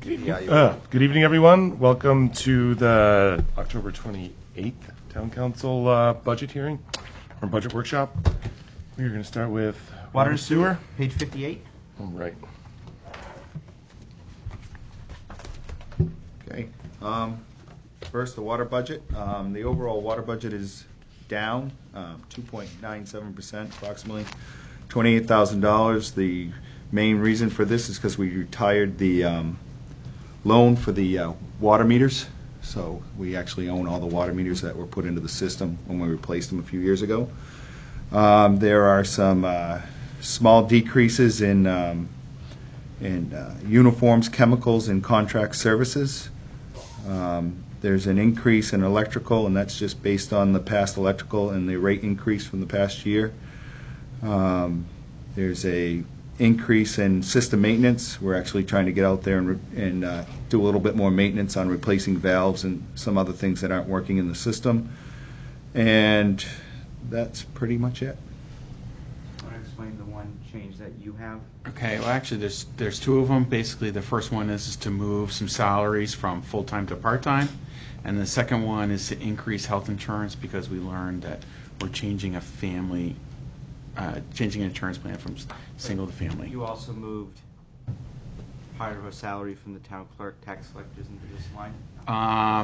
Good evening, everyone. Welcome to the October 28th Town Council budget hearing, or budget workshop. We're going to start with Water and sewer, page 58. All right. Okay. First, the water budget. The overall water budget is down 2.97%, approximately $28,000. The main reason for this is because we retired the loan for the water meters. So we actually own all the water meters that were put into the system when we replaced them a few years ago. There are some small decreases in uniforms, chemicals, and contract services. There's an increase in electrical, and that's just based on the past electrical and the rate increase from the past year. There's a increase in system maintenance. We're actually trying to get out there and do a little bit more maintenance on replacing valves and some other things that aren't working in the system. And that's pretty much it. Want to explain the one change that you have? Okay, well, actually, there's two of them. Basically, the first one is to move some salaries from full-time to part-time, and the second one is to increase health insurance because we learned that we're changing an insurance plan from single to family. You also moved part of her salary from the town clerk tax collectors into this line?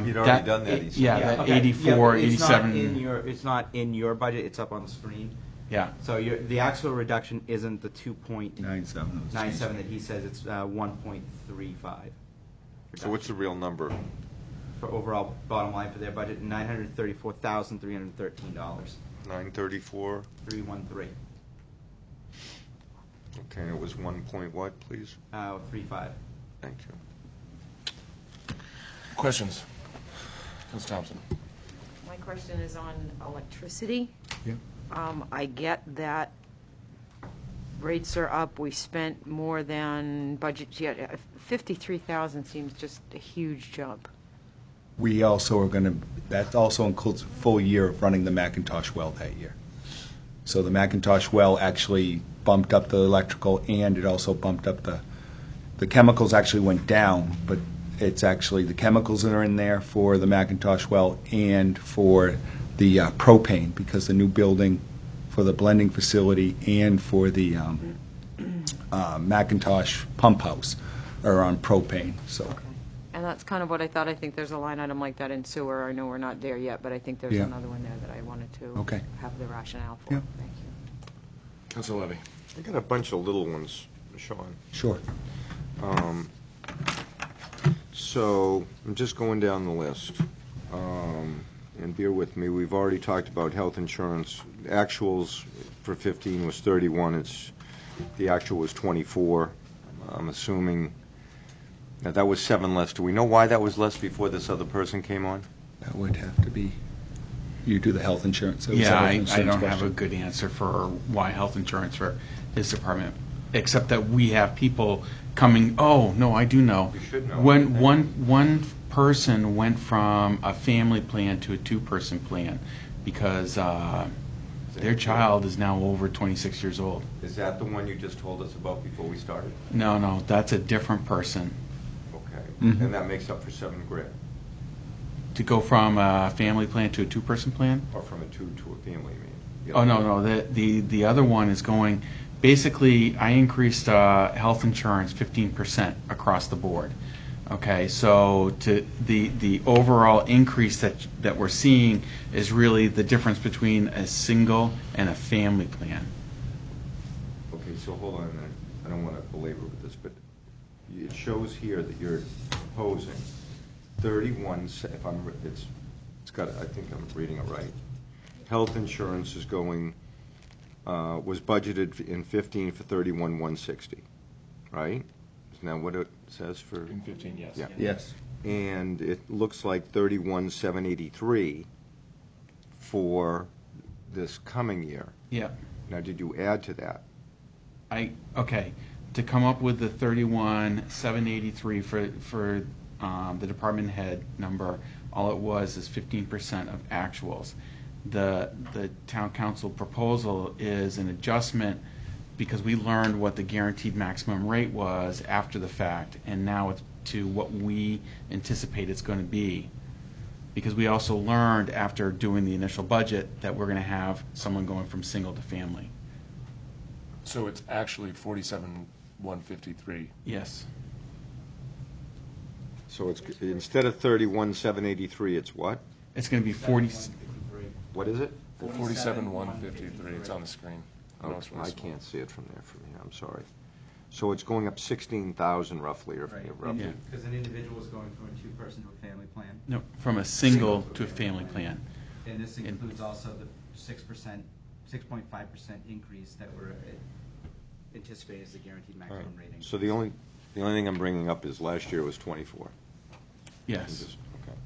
You'd already done that, he said. Yeah, that okay. 84, Yeah, 87. it's not in your budget, it's up on the screen. Yeah. So the actual reduction isn't the 2.97 97. that he says, it's 1.35. So what's the real number? For overall bottom line for their budget, $934,313. 934. 313. Okay, and it was 1 point what, please? 35. Thank you. Questions? Ms. Thompson. My question is on electricity. Yeah. I get that rates are up. We spent more than budget yet. 53,000 seems just a huge jump. We also are going to, that also includes a full year of running the Macintosh well that year. So the Macintosh well actually bumped up the electrical, and it also bumped up the chemicals actually went down, but it's actually the chemicals that are in there for the Macintosh well and for the propane, because the new building for the blending facility and for the Macintosh pump house are on propane. So. Okay. And that's kind of what I thought. I think there's a line item like that in sewer. I know we're not there yet, but I think there's Yeah. another one there that I wanted to Okay. have the rationale for. Yeah. Thank you. Council Levy. I got a bunch of little ones, Sean. Sure. So I'm just going down the list. And bear with me, we've already talked about health insurance. Actuals for 15 was 31. The actual was 24. I'm assuming that was 7 less. Do we know why that was less before this other person came on? That would have to be, you do the health insurance. It was Yeah, a health I insurance don't have a question. good answer for why health insurance for his department, except that we have people coming, oh, no, I do know. You should know. When one person went from a family plan to a two-person plan because their child is now over 26 years old. Is that the one you just told us about before we started? No, that's a different person. Okay. Mhm. And that makes up for $7,000, To go from a family plan to a two-person plan? or from a two to a family, you mean? Oh, no, the other one is going, basically, I increased health insurance 15% across the board. Okay, so to the overall increase that we're seeing is really the difference between a single and a family plan. Okay, so hold on a minute. I don't want to belabor with this, but it shows here that you're proposing 31, if I'm, it's got, I think I'm reading it right. Health insurance is going, was budgeted in 15 for 31,160, right? Isn't that what it says for? In 15, yes. Yeah. Yes. And it looks like 31,783 for this coming year. Yeah. Now, did you add to that? Okay, to come up with the 31,783 for the department head number, all it was is 15% of actuals. The town council proposal is an adjustment because we learned what the guaranteed maximum rate was after the fact, and now it's to what we anticipate it's going to be. Because we also learned after doing the initial budget that we're going to have someone going from single to family. So it's actually 47,153. Yes. So it's, instead of 31,783, it's what? It's going to be 40. What is it? 47,153. It's on the screen. I know it's really I small. can't see it from there, I'm sorry. So it's going up 16,000 roughly, or roughly. Yeah. Because an individual is going from a two-person to a family plan. No, from a single to a family plan. And this includes also the 6%, 6.5% increase that we're anticipating as the guaranteed All right. maximum rating. So the only thing I'm bringing up is last year was 24. Yes. Okay.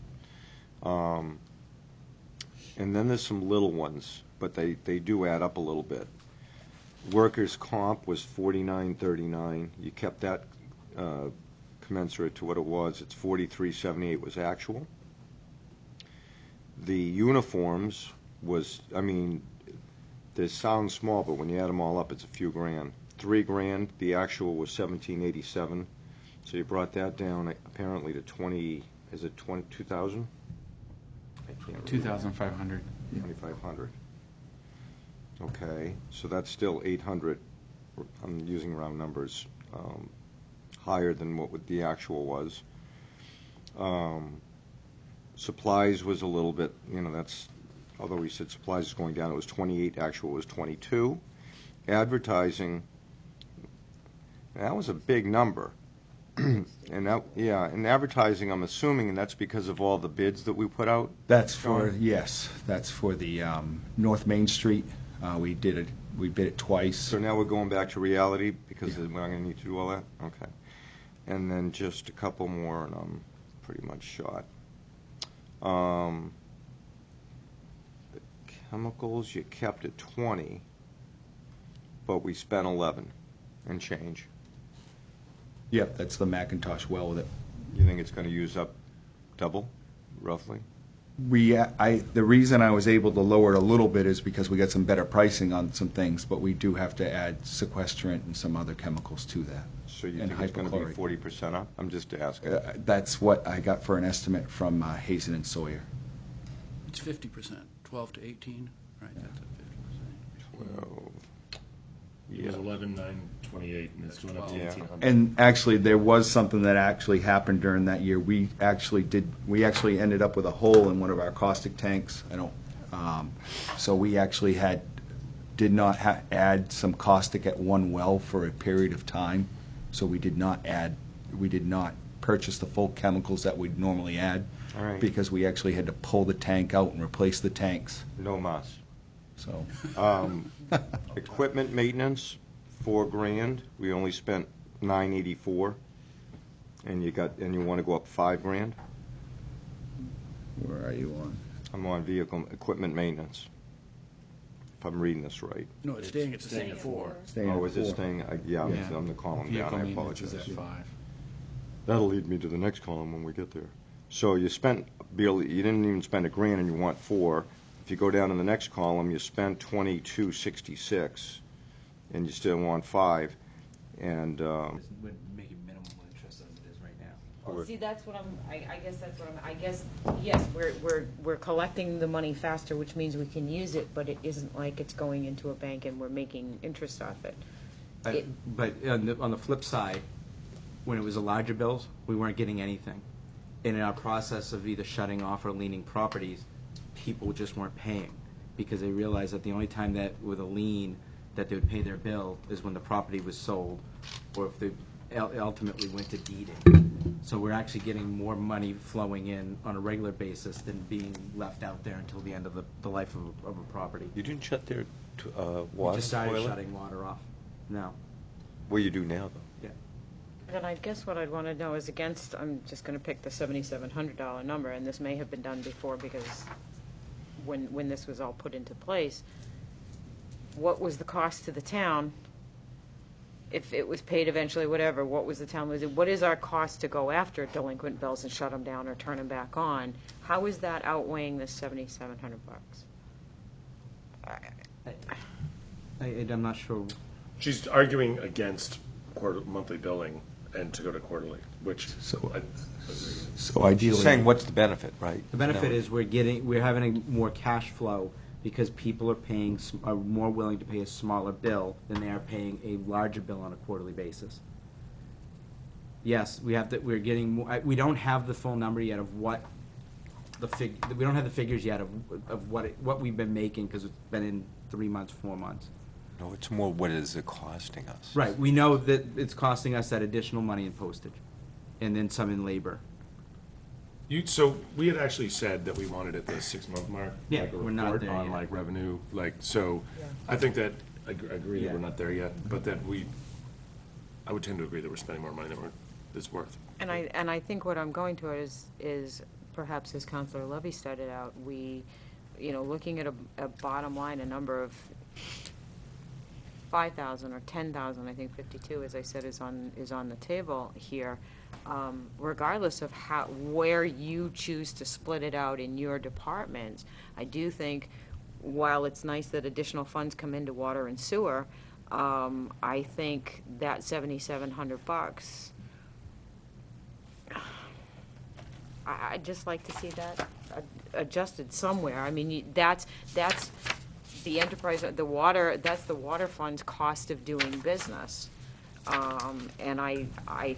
And then there's some little ones, but they do add up a little bit. Workers' comp was 49.39. You kept that commensurate to what it was. It's 43.78 was actual. The uniforms was, I mean, they sound small, but when you add them all up, it's a few grand. $3,000. The actual was 1787. So you brought that down apparently to 20. Is it 22,000? I can't remember. 2,500. 2,500. Okay, so that's still 800. I'm using round numbers, higher than what the actual was. Supplies was a little bit, that's, although we said supplies is going down, it was 28, actual was 22. Advertising, that was a big number. And advertising, I'm assuming, and that's because of all the bids that we put out? That's for, John? yes, that's for the North Main Street. We bid it twice. So now we're going back to reality, because we're not going to need to do all that? Okay. And then just a couple more, and I'm pretty much shot. The chemicals, you kept at 20, but we spent 11 and change. Yep, that's the Macintosh well with it. You think it's going to use up double, roughly? The reason I was able to lower it a little bit is because we got some better pricing on some things, but we do have to add sequestrant and some other chemicals to that. So you And think it's going to be hypochlorite. 40% up? I'm just asking. That's what I got for an estimate from Hazen and Sawyer. It's 50%, 12 to 18, right? That's at 50%. 12. It was 11,928, and it's going up to Yeah. 1,800. And actually, there was something that actually happened during that year. We actually ended up with a hole in one of our caustic tanks. So we actually did not add some caustic at one well for a period of time. So we did not purchase the full chemicals that we'd normally add. All right. Because we actually had to pull the tank out and replace the tanks. No mas. So Equipment maintenance, $4,000. We only spent $984, and you want to go up $5,000. where are you on? I'm on vehicle equipment maintenance. If I'm reading this right. No, it's staying at the same 4. Staying Oh, at is it 4. staying? Yeah. I'm the column down. Vehicle I maintenance is apologize. at 5. That'll lead me to the next column when we get there. So you spent, Bill, you didn't even spend $1,000 and you want 4. If you go down in the next column, you spent $22.66 and you still want 5. And We're making minimal interest as it is right now. Well, see, that's what I guess, yes, we're collecting the money faster, which means we can use it, but it isn't like it's going into a bank and we're making interest off it. But on the flip side, when it was the larger bills, we weren't getting anything. And in our process of either shutting off or leaning properties, people just weren't paying because they realized that the only time that with a lien that they would pay their bill is when the property was sold or if they ultimately went to deeding. So we're actually getting more money flowing in on a regular basis than being left out there until the end of the life of a property. you didn't shut their We water just started toilet? shutting water off now. Well, you do now, though. Yeah. And I guess what I'd want to know is I'm just going to pick the $7,700 number, and this may have been done before because when this was all put into place, what was the cost to the town? If it was paid eventually, whatever, what was the town, what is our cost to go after delinquent bills and shut them down or turn them back on? How is that outweighing the $7,700? I'm not sure. She's arguing against monthly billing and to go to quarterly, which So- I, So ideally. She's saying, what's the benefit, right? The benefit is we're having a more cash flow because people are more willing to pay a smaller bill than they are paying a larger bill on a quarterly basis. Yes, we're getting more, we don't have the full number yet of what we don't have the figures yet of what we've been making because it's been in 3 months, 4 months. No, it's more, what is it costing us? Right, we know that it's costing us that additional money in postage and then some in labor. so we had actually said that we wanted at the 6-month mark. Yeah, like a we're not report there on yet. like revenue, like, so I think that, I agree that Yeah. we're not there yet, but that I would tend to agree that we're spending more money than it's worth. And I think what I'm going to is perhaps as Counselor Levy started out, looking at a bottom line, a number of 5,000 or 10,000, I think 52, as I said, is on the table here. Regardless of where you choose to split it out in your departments, I do think while it's nice that additional funds come into water and sewer, I think that $7,700, I'd just like to see that adjusted somewhere. I mean, that's the enterprise, that's the water fund's cost of doing business. And I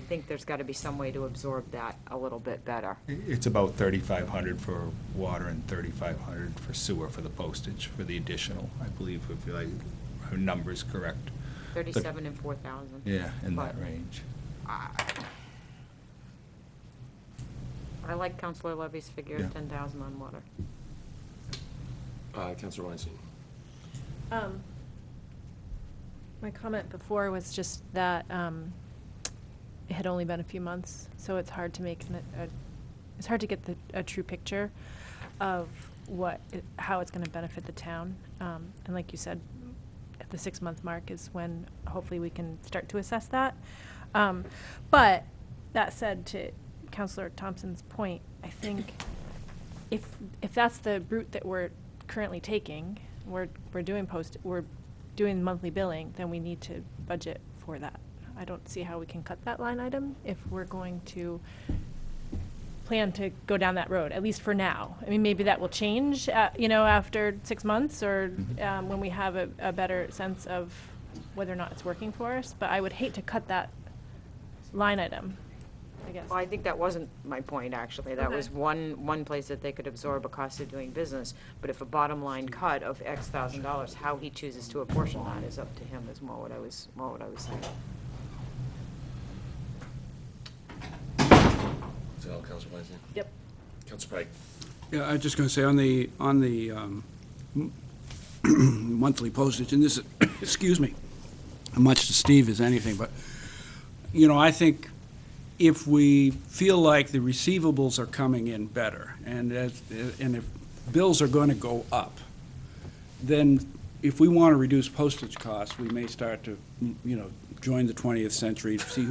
think there's got to be some way to absorb that a little bit better. It's about 3,500 for water and 3,500 for sewer for the postage, for the additional, I believe, if our number's correct. 37 and 4,000. Yeah, in that But- range. I like Counselor Levy's figure Yeah. of 10,000 on water. Counselor Weinstein. My comment before was just that it had only been a few months, so it's hard to make it's hard to get a true picture of how it's going to benefit the town. And like you said, at the 6-month mark is when hopefully we can start to assess that. But that said, to Councillor Thompson's point, I think if that's the route that we're currently taking, we're doing monthly billing, then we need to budget for that. I don't see how we can cut that line item if we're going to plan to go down that road, at least for now. I mean, maybe that will change, after 6 months or when we have a better sense of whether or not it's working for us. But I would hate to cut that line item, I guess. Well, I think that wasn't my point, actually. That Okay. was one place that they could absorb a cost of doing business. But if a bottom line cut of X thousand dollars, how he chooses to apportion that is up to him, is more what I was saying. Is that all, Counselor Weinstein? Yep. Counselor Pike. Yeah, I was just going to say, on the monthly postage, and this is, excuse me, much to Steve as anything, but, I think if we feel like the receivables are coming in better, and if bills are going to go up, then if we want to reduce postage costs, we may start to, join the 20th century, see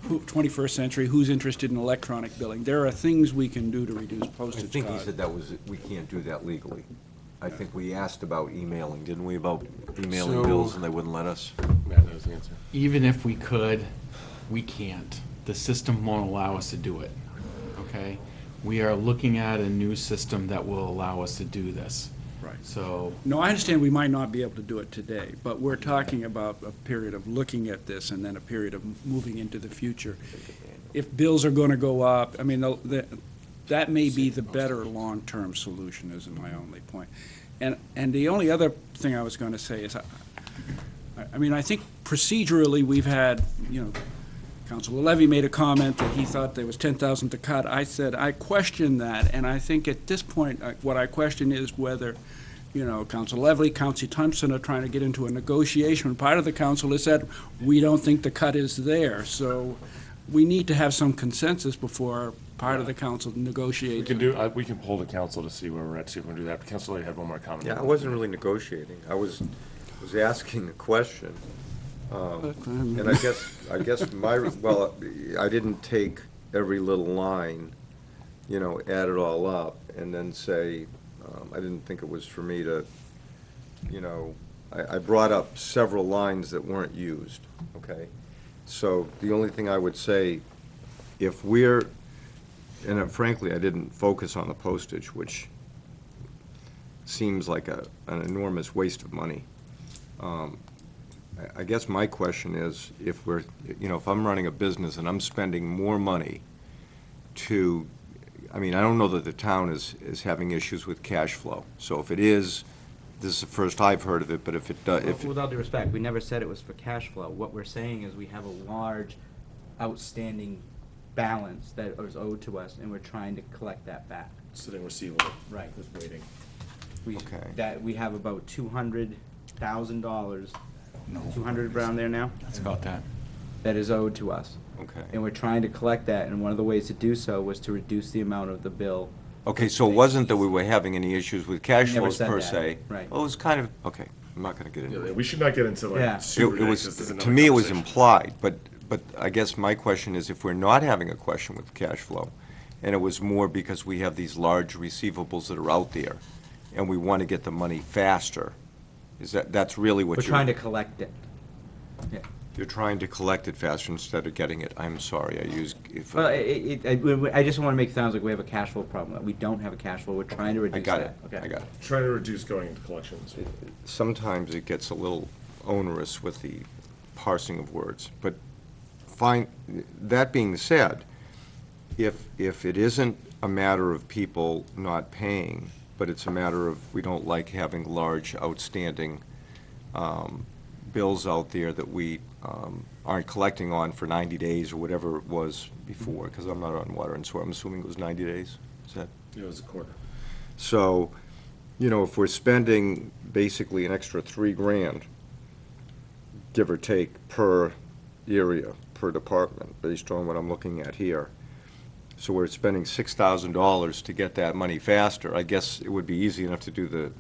21st century, who's interested in electronic billing. There are things we can do to reduce I postage costs. think he said we can't do that legally. I think we asked about emailing, didn't we, about emailing So- bills, and they wouldn't let us? Matt knows the answer. Even if we could, we can't. The system won't allow us to do it, okay? We are looking at a new system that will allow us to do this. Right. So, No, I understand we might not be able to do it today, but we're talking about a period of looking at this and then a period of moving into the future. If bills are going to go up, I mean, that may be the better long-term solution, is my only point. And the only other thing I was going to say is, I think procedurally, we've had, Councilor Levy made a comment that he thought there was 10,000 to cut. I said, I question that, and I think at this point, what I question is whether, Councilor Levy, Councilor Thompson are trying to get into a negotiation. Part of the council has said, we don't think the cut is there, so we need to have some consensus before part of the council negotiates. We can poll the council to see where we're at, see if we can do that. But Counselor Levy had one more comment. Yeah, I wasn't really negotiating. I was asking a question. And I guess I didn't take every little line, add it all up, and then say, I didn't think it was for me to, I brought up several lines that weren't used, okay? So the only thing I would say, if we're, and frankly, I didn't focus on the postage, which seems like an enormous waste of money. I guess my question is, if we're, if I'm running a business and I'm spending more money to, I mean, I don't know that the town is having issues with cash flow. So if it is, this is the first I've heard of it, but if it does, With all due respect, we never said it was for cash flow. What we're saying is we have a large outstanding balance that is owed to us, and we're trying to collect that back. Sitting receivable. Right. Just waiting. Okay. That we have about $200,000, No. 200 around there now, That's about that. that is owed to us. Okay. And we're trying to collect that, and one of the ways to do so was to reduce the amount of the bill. Okay, so it wasn't that we were having any issues with cash We never flows said per that. se? Right. Well, it was kind of, okay, I'm not gonna get into Yeah, it. we should not get into Yeah. like super It was, because there's another to me, it was conversation. implied, but I guess my question is, if we're not having a question with cash flow, and it was more because we have these large receivables that are out there, and we want to get the money faster, that's really what We're you're... trying to collect it. Yeah. You're trying to collect it faster instead of getting it. I'm sorry, I used... Well, I just want to make it sound like we have a cash flow problem. We don't have a cash flow. We're trying to I reduce got it, that. Okay. I got it. Trying to reduce going into collections. Sometimes it gets a little onerous with the parsing of words, but fine, that being said, if it isn't a matter of people not paying, but it's a matter of we don't like having large outstanding bills out there that we aren't collecting on for 90 days or whatever it was before, because I'm not on water and sewer, I'm assuming it was 90 days, is that? It was a quarter. So, if we're spending basically an extra $3,000, give or take, per area, per department, based on what I'm looking at here. So we're spending $6,000 to get that money faster. I guess it would be easy enough to do the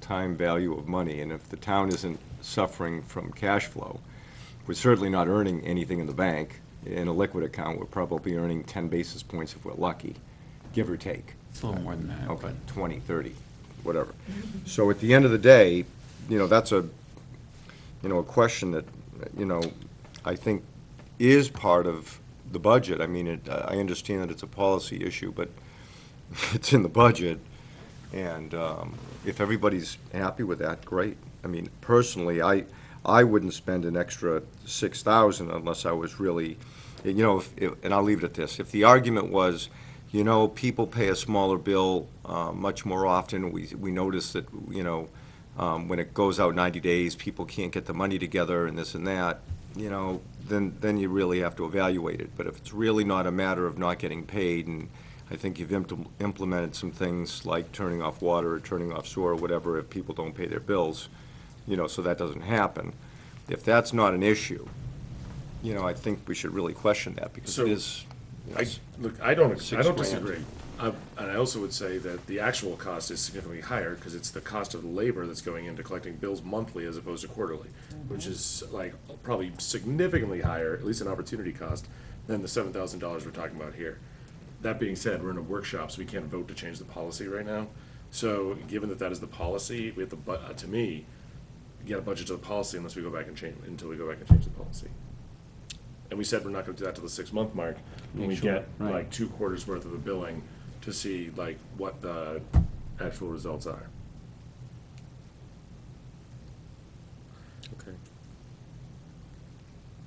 time value of money, and if the town isn't suffering from cash flow, we're certainly not earning anything in the bank. In a liquid account, we're probably earning 10 basis points if we're lucky, give or take. It's a little more than that. Okay, 20, 30, whatever. So at the end of the day, that's a question that, I think is part of the budget. I mean, I understand that it's a policy issue, but it's in the budget. And if everybody's happy with that, great. I mean, personally, I wouldn't spend an extra $6,000 unless I was really, and I'll leave it at this. If the argument was, people pay a smaller bill much more often, we notice that, when it goes out 90 days, people can't get the money together and this and that, then you really have to evaluate it. But if it's really not a matter of not getting paid, and I think you've implemented some things like turning off water or turning off sewer or whatever if people don't pay their bills, so that doesn't happen. If that's not an issue, I think we should really question that, because So, it is. Look, I don't $6,000. disagree. And I also would say that the actual cost is significantly higher because it's the cost of the labor that's going into collecting bills monthly as opposed to quarterly, which is like probably significantly higher, at least an opportunity cost, than the $7,000 we're talking about here. That being said, we're in a workshop, so we can't vote to change the policy right now. So given that that is the policy, we have to, to me, get a budget to the policy until we go back and change the policy. And we said we're not gonna do that till the 6-month mark, when we get right. like 2 quarters worth of the billing to see like what the actual results are. Okay.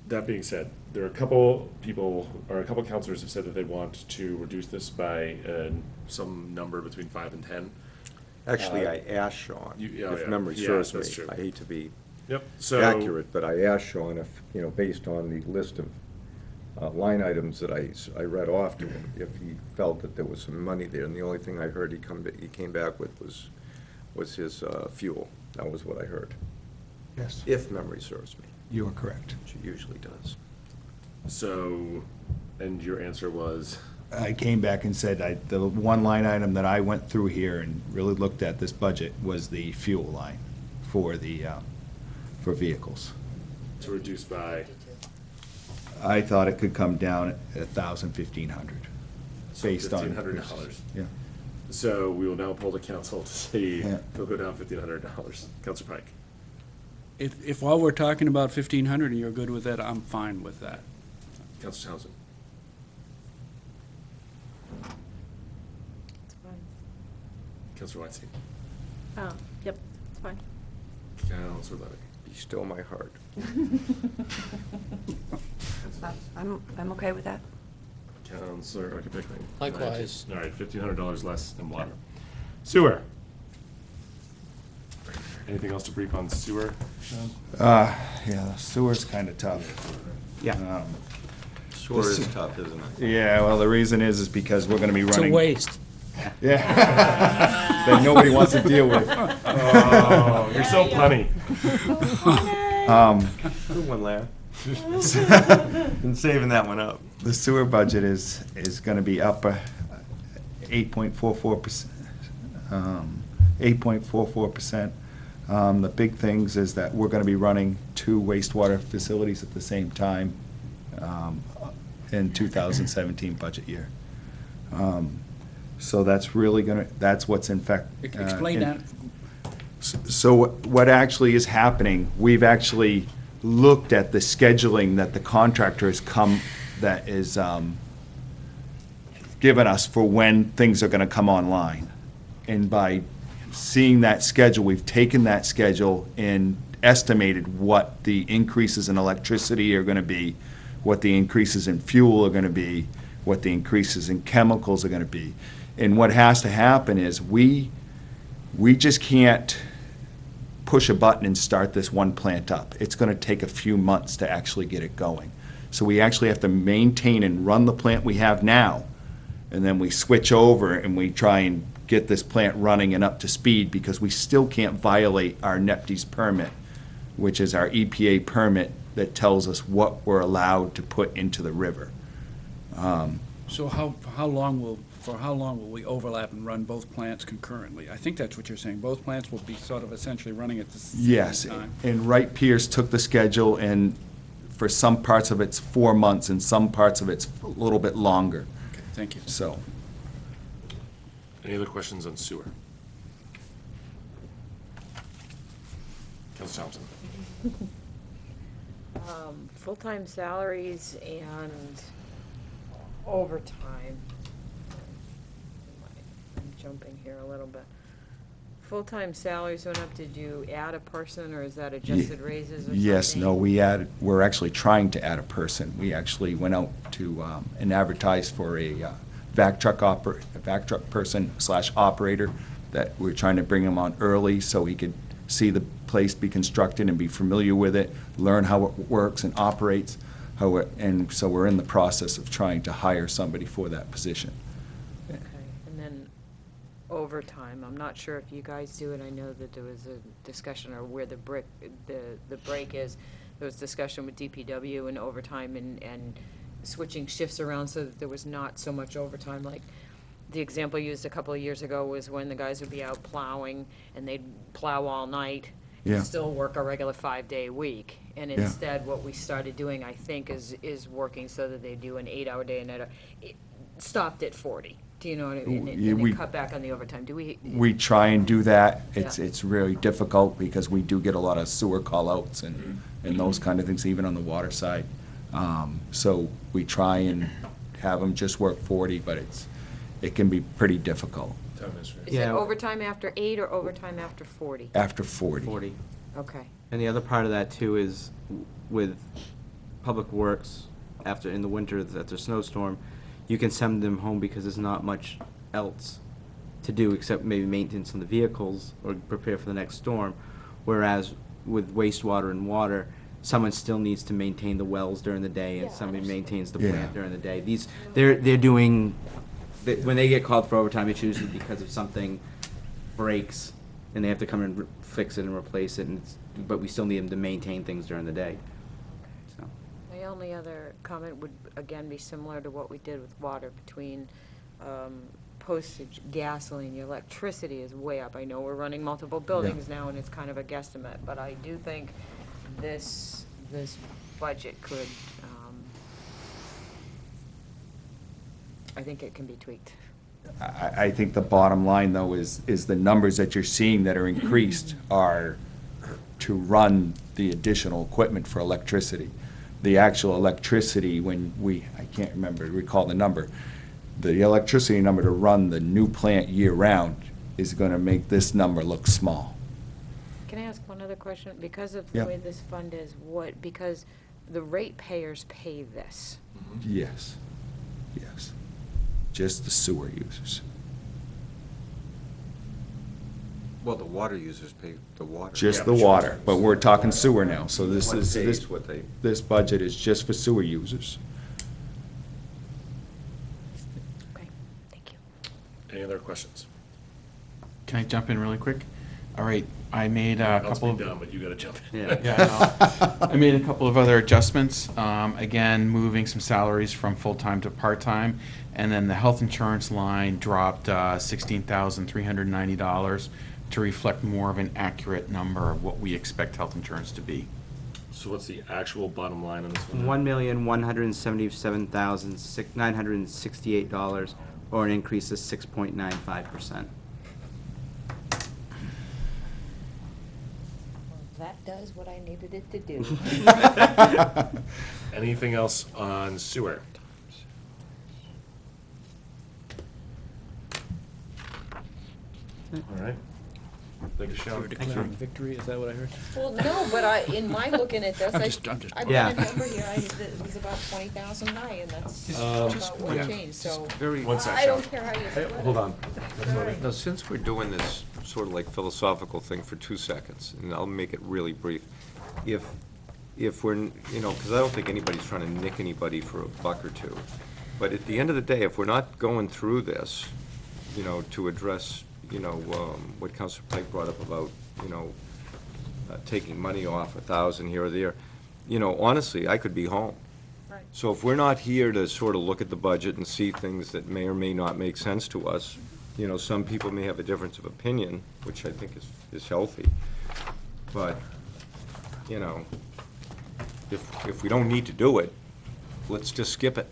That being said, there are a couple people, or a couple counselors have said that they want to reduce this by some number between 5 and 10. Actually, I asked Sean, yeah, if memory yeah, serves me. that's true. I hate to be Yep, so. accurate, but I asked Sean if, based on the list of line items that I read off to him, if he felt that there was some money there, and the only thing I heard he came back with was his fuel. That was what I heard, Yes, if memory serves me, you are correct. which it usually does. So, and your answer was? I came back and said, the one line item that I went through here and really looked at this budget was the fuel line for for vehicles. To reduce by, I thought it could come down at $1,000, $1,500, based on. $1,500. Yeah. So we will now poll the council to see Yeah. if it'll go down $1,500. Councilor Pike. if all we're talking about 1,500 and you're good with that, I'm fine with that. Counselor Townsend. It's fine. Counselor Weinstein. Yep, it's fine. Counselor Levick. Be still my heart. I'm okay with that. Counselor Pickling. Likewise. All right, $1,500 less than water. Sewer. Anything else to brief on sewer, Sean? Yeah, sewer's kind of tough. Yeah. Sure is tough, isn't it? Yeah, well, the reason is because we're gonna be It's running. a waste. Yeah. That nobody wants to deal with. Oh, you're so punny. Good one, Larry. Been saving that one up. The sewer budget is gonna be up 8.44%. 8.44%. The big things is that we're gonna be running 2 wastewater facilities at the same time in 2017 budget year. So that's really that's what's in fact. Explain that. So what actually is happening, we've actually looked at the scheduling that the contractor has that is given us for when things are gonna come online. And by seeing that schedule, we've taken that schedule and estimated what the increases in electricity are gonna be, what the increases in fuel are gonna be, what the increases in chemicals are gonna be. And what has to happen is we just can't push a button and start this one plant up. It's gonna take a few months to actually get it going. So we actually have to maintain and run the plant we have now, and then we switch over and we try and get this plant running and up to speed, because we still can't violate our NEPD's permit, which is our EPA permit that tells us what we're allowed to put into the river. So how long will we overlap and run both plants concurrently? I think that's what you're saying. Both plants will be sort of essentially running at the same Yes, time. and Wright Pierce took the schedule, and for some parts of it's 4 months, and some parts of it's a little bit longer, Okay, thank you. so. Any other questions on sewer? Counselor Thompson. Full-time salaries and overtime. I'm jumping here a little bit. Full-time salaries went up. Did you add a person, or is that adjusted raises or something? Yes, no, we're actually trying to add a person. We actually went out to, and advertised for a vac truck person / operator, that we're trying to bring him on early so he could see the place be constructed and be familiar with it, learn how it works and operates, and so we're in the process of trying to hire somebody for that position. Okay, and then overtime, I'm not sure if you guys do it. I know that there was a discussion, or where the break is. There was discussion with DPW and overtime and switching shifts around so that there was not so much overtime. Like, the example used a couple of years ago was when the guys would be out plowing, and they'd plow all night, Yeah. and still work a regular 5-day week. And Yeah. instead, what we started doing, I think, is working so that they do an 8-hour day, and it stopped at 40. Do you know what I mean? Yeah, And we- they cut back on the overtime. Do we? We try and do that. Yeah. It's really difficult because we do get a lot of sewer call-outs and those kind of things, even on the water side. So we try and have them just work 40, but it can be pretty difficult Town administrator. Is it Yeah. overtime after 8 or overtime after 40? after 40. 40. Okay. And the other part of that too is with Public Works, in the winter, after a snowstorm, you can send them home because there's not much else to do except maybe maintenance on the vehicles or prepare for the next storm. Whereas with wastewater and water, someone still needs to maintain the wells during the day, and Yeah, I somebody understand. maintains the Yeah. plant during the day. They're doing, when they get called for overtime, it's usually because of something breaks, and they have to come and fix it and replace it, but we still need them to maintain things during the day. So. My only other comment would, again, be similar to what we did with water, between postage, gasoline, your electricity is way up. I know we're running multiple buildings now, and it's kind of a guesstimate, but I do think this budget could, I think it can be tweaked. I think the bottom line, though, is the numbers that you're seeing that are increased are to run the additional equipment for electricity. The actual electricity, I can't recall the number, the electricity number to run the new plant year-round is going to make this number look small. Can I ask one other question? Because of Yeah. the way this fund is, because the ratepayers pay this. Yes, yes. Just the sewer users. Well, the water users pay the water. Just Yeah, the but sure. water, but we're talking sewer now, so this What is, pays what they. this budget is just for sewer users. Okay, thank you. Any other questions? Can I jump in really quick? All right, I made a I'll couple speak of. down, but you gotta jump in. Yeah, no. I made a couple of other adjustments. Again, moving some salaries from full-time to part-time. And then the health insurance line dropped $16,390 to reflect more of an accurate number of what we expect health insurance to be. So what's the actual bottom line on this one? $1,177,968, or an increase of 6.95%. That does what I needed it to do. Anything else on sewer? All right. Thank you, Sean. Declaring victory, is that what I heard? Well, no, but in my looking at this, I'm just- I've Yeah. got a number here, it was about 20,000 high, and that's Um, about what yeah. changed, so. Very. One sec, I don't Sean. care how you Hey, split it. hold on. Now, since we're doing this sort of like philosophical thing for 2 seconds, and I'll make it really brief, if we're, because I don't think anybody's trying to nick anybody for a buck or two, but at the end of the day, if we're not going through this, to address, what Councilor Pike brought up about, taking money off 1,000 here or there, honestly, I could be home. Right. So if we're not here to sort of look at the budget and see things that may or may not make sense to us, some people may have a difference of opinion, which I think is healthy. But, if we don't need to do it, let's just skip it.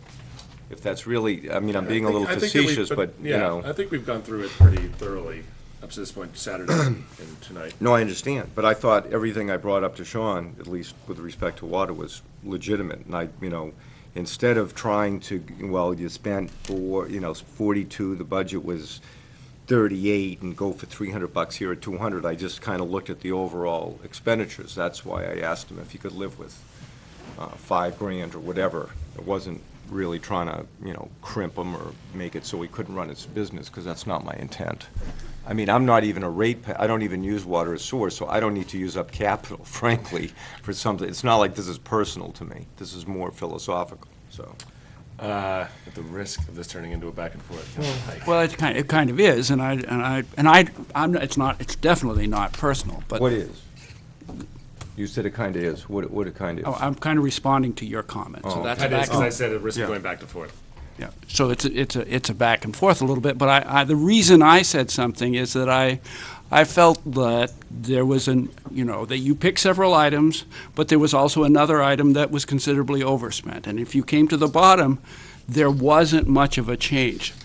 If that's really, I'm being a little I think that we- facetious, but, Yeah, I think we've gone through it pretty thoroughly up to this point, Saturday and tonight. No, I understand, but I thought everything I brought up to Sean, at least with respect to water, was legitimate. And I, instead of trying to, you spent 42, the budget was 38, and go for $300 here or 200, I just kind of looked at the overall expenditures. That's why I asked him if he could live with $5,000 or whatever. It wasn't really trying to, crimp him or make it so he couldn't run his business, because that's not my intent. I'm not even I don't even use water as sewer, so I don't need to use up capital, frankly, for something. It's not like this is personal to me. This is more philosophical, so. At the risk of this turning into a back and forth. Well, it kind of is, it's definitely not personal, but. What is? You said it kind of is. What it kind of is? Oh, I'm kind of responding to your comment, so Oh, that's That a is, back. because I said at risk Yeah. of going back and forth. Yeah, so it's a back and forth a little bit, but the reason I said something is that I felt that there was that you picked several items, but there was also another item that was considerably overspent. And if you came to the bottom, there wasn't much of a change.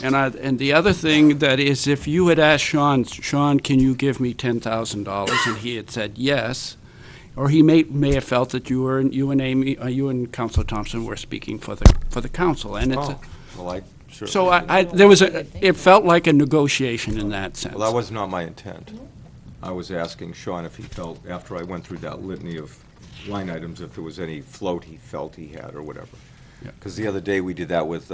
And the other thing that is, if you had asked Sean, can you give me $10,000, and he had said yes, or he may have felt that you and Amy, you and Councilor Thompson were speaking for the council, and it's. Oh, well, I certainly. So did. it felt like a negotiation in that sense. Well, that was not my intent. I was asking Sean if he felt, after I went through that litany of line items, if there was any float he felt he had or whatever. Yeah. Because the other day, we did that with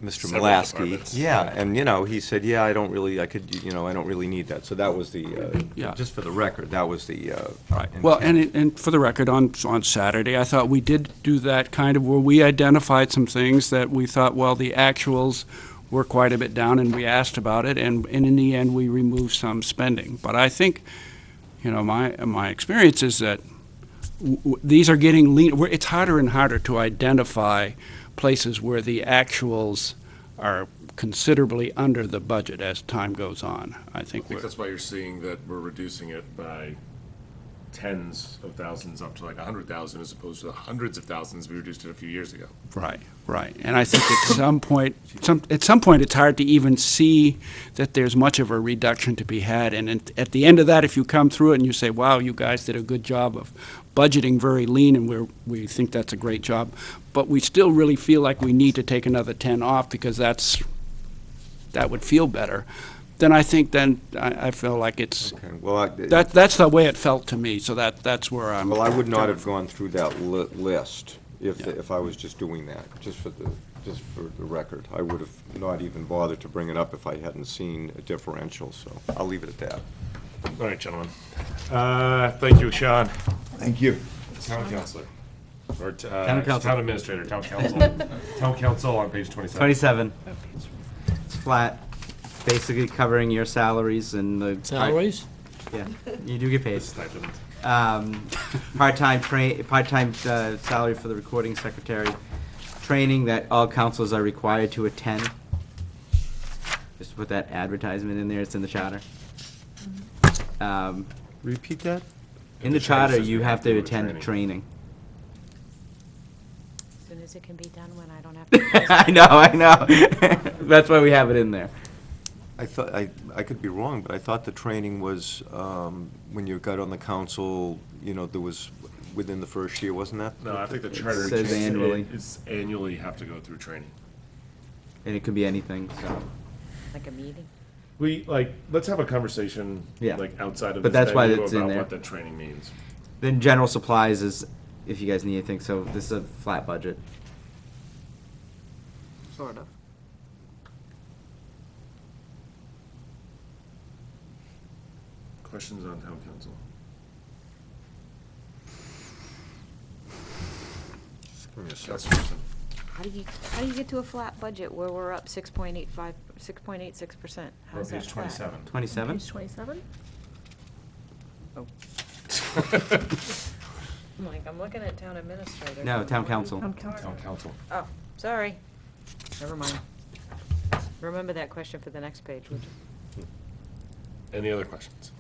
Mr. Several Malasky. departments. Yeah, and, he said, yeah, I don't really need that. So that was the, Yeah. just for the record, that was the Well, intent. and for the record, on Saturday, I thought we did do that kind of where we identified some things that we thought, well, the actuals were quite a bit down, and we asked about it, and in the end, we removed some spending. But I think, my experience is that these are getting lean. It's harder and harder to identify places where the actuals are considerably under the budget as time goes on. I think I think that's why you're seeing that we're reducing it by tens of thousands up to like 100,000 as opposed to the hundreds of thousands we reduced it a few years ago. Right, right. And I think at some point, it's hard to even see that there's much of a reduction to be had. And at the end of that, if you come through it and you say, wow, you guys did a good job of budgeting very lean, and we think that's a great job, but we still really feel like we need to take another 10 off because that would feel better, then I think I feel like it's, Okay, well, that's the way it felt to me, so that's where I'm. well, I would not have gone through that list if I was just doing that, just for the record. I would have not even bothered to bring it up if I hadn't seen a differential, so I'll leave it at that. All right, gentlemen. Thank you, Sean. Thank you. Town councilor. Or Town council. town administrator, town council. Town council on page 27. 27. It's flat, basically covering your salaries and the. Salaries? Yeah, you do get paid. Stipend. Part-time salary for the recording secretary. Training that all councils are required to attend. Just to put that advertisement in there, it's in the charter. Repeat that? In the charter, you have to attend training. As soon as it can be done when I don't have to. I know. That's why we have it in there. I thought, I could be wrong, but I thought the training was, when you got on the council, there was, within the first year, wasn't that? No, I think the charter. says annually. It's annually have to go through training. And it could be anything, so. Like a meeting? Let's have a conversation, Yeah. outside of But this that's why venue it's in about there. what that training means. Then general supplies is, if you guys need anything, so this is a flat budget. Sort of. Questions on town council? Councilperson. How do you get to a flat budget where we're up 6.86%? We're on How's that page flat? 27. 27? Page 27? Oh. I'm like, I'm looking at town administrator. No, town council. Town council. Town council. Oh, sorry. Never mind. Remember that question for the next page, would you? Any other questions?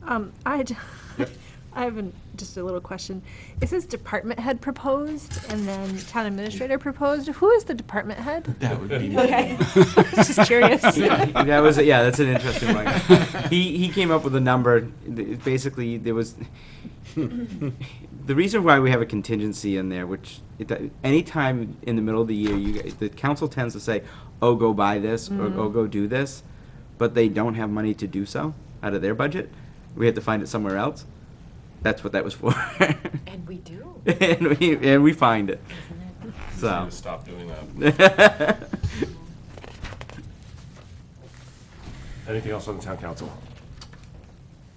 Yep. I have just a little question. It says department head proposed and then town administrator proposed. Who is the department head? That would be. Okay. Just curious. That was, yeah, that's an interesting one. He came up with a number, basically, there was, the reason why we have a contingency in there, which, anytime in the middle of the year, the council tends to say, oh, go buy this, or oh, go do this, but they don't have money to do so out of their budget. We have to find it somewhere else. That's what that was for. And we do. and we find it. Need So. to stop doing that. Anything else on the town council?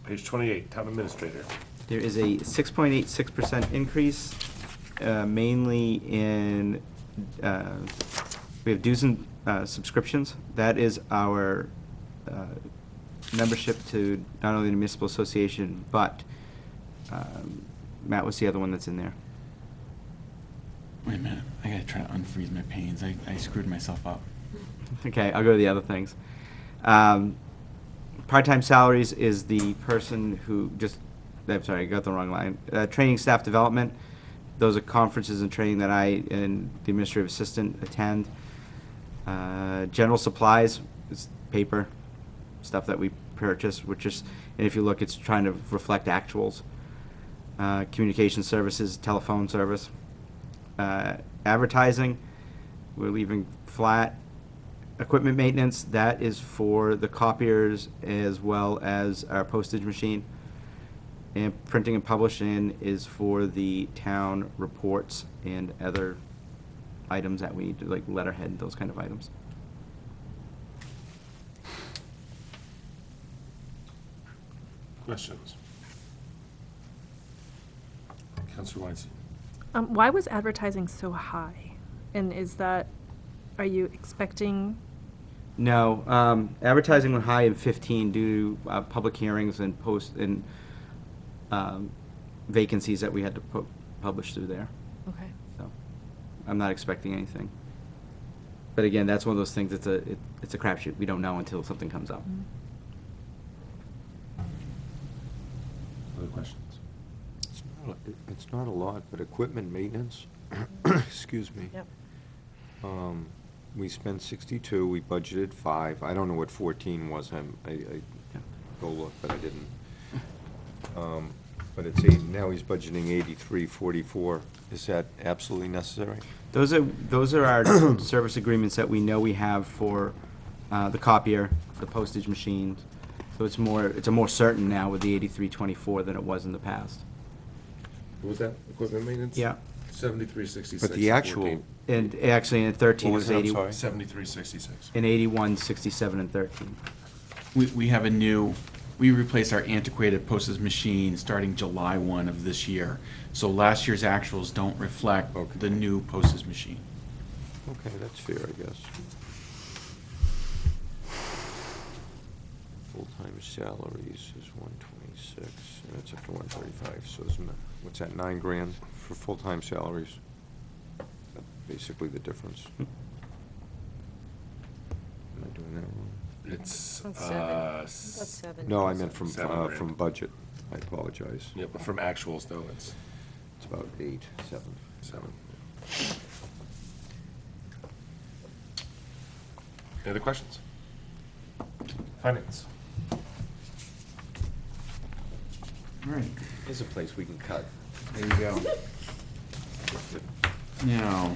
Page 28, town administrator. There is a 6.86% increase, mainly in, we have dues and subscriptions. That is our membership to not only the municipal association, but, Matt, what's the other one that's in there? Wait a minute, I gotta try to unfreeze my pains. I screwed myself up. Okay, I'll go to the other things. Part-time salaries is the person who I'm sorry, I got the wrong line. Training staff development, those are conferences and training that I and the administrative assistant attend. General supplies is paper, stuff that we purchase, which is, and if you look, it's trying to reflect actuals. Communication services, telephone service. Advertising, we're leaving flat. Equipment maintenance, that is for the copiers as well as our postage machine. And printing and publishing is for the town reports and other items that we need to, like letterhead, those kind of items. Questions? Councilor Weinstein. Why was advertising so high? And are you expecting? No, advertising went high in 15 due to public hearings and vacancies that we had to publish through there. Okay. So, I'm not expecting anything. But again, that's one of those things, it's a crapshoot. We don't know until something comes up. Other questions? It's not a lot, but equipment maintenance, excuse me. Yep. We spent 62, we budgeted 5. I don't know what 14 was, I go look, but I didn't. But it's 8, now he's budgeting 83, 44. Is that absolutely necessary? Those are our service agreements that we know we have for the copier, the postage machines. So it's a more certain now with the 8324 than it was in the past. What was that, equipment maintenance? Yeah. 7366. But the actual, And actually in 13 what it was was that, I'm 80, sorry? 7366. in 81, 67, and 13. We have we replaced our antiquated postage machine starting July 1 of this year. So last year's actuals don't reflect Okay. the new postage machine. Okay, that's fair, I guess. Full-time salaries is 126, and that's up to 135, so it's, what's that, 9 grand for full-time salaries? That's basically the difference. Am I doing that wrong? It's, That's 7. That's 7. No, I meant from, 7 grand. from budget. I apologize. yeah, but from actuals though, it's It's about 8, 7. 7. Any other questions? Finance. All right. There's a place we can cut. There you go. Now,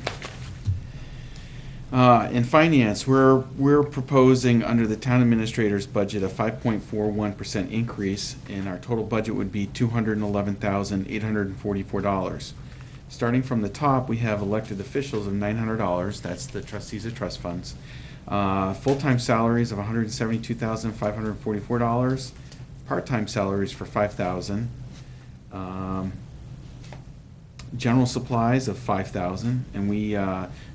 in finance, we're proposing under the town administrator's budget a 5.41% increase, and our total budget would be $211,844. Starting from the top, we have elected officials of $900. That's the trustees of trust funds. Full-time salaries of $172,544. Part-time salaries for $5,000. General supplies of $5,000, and we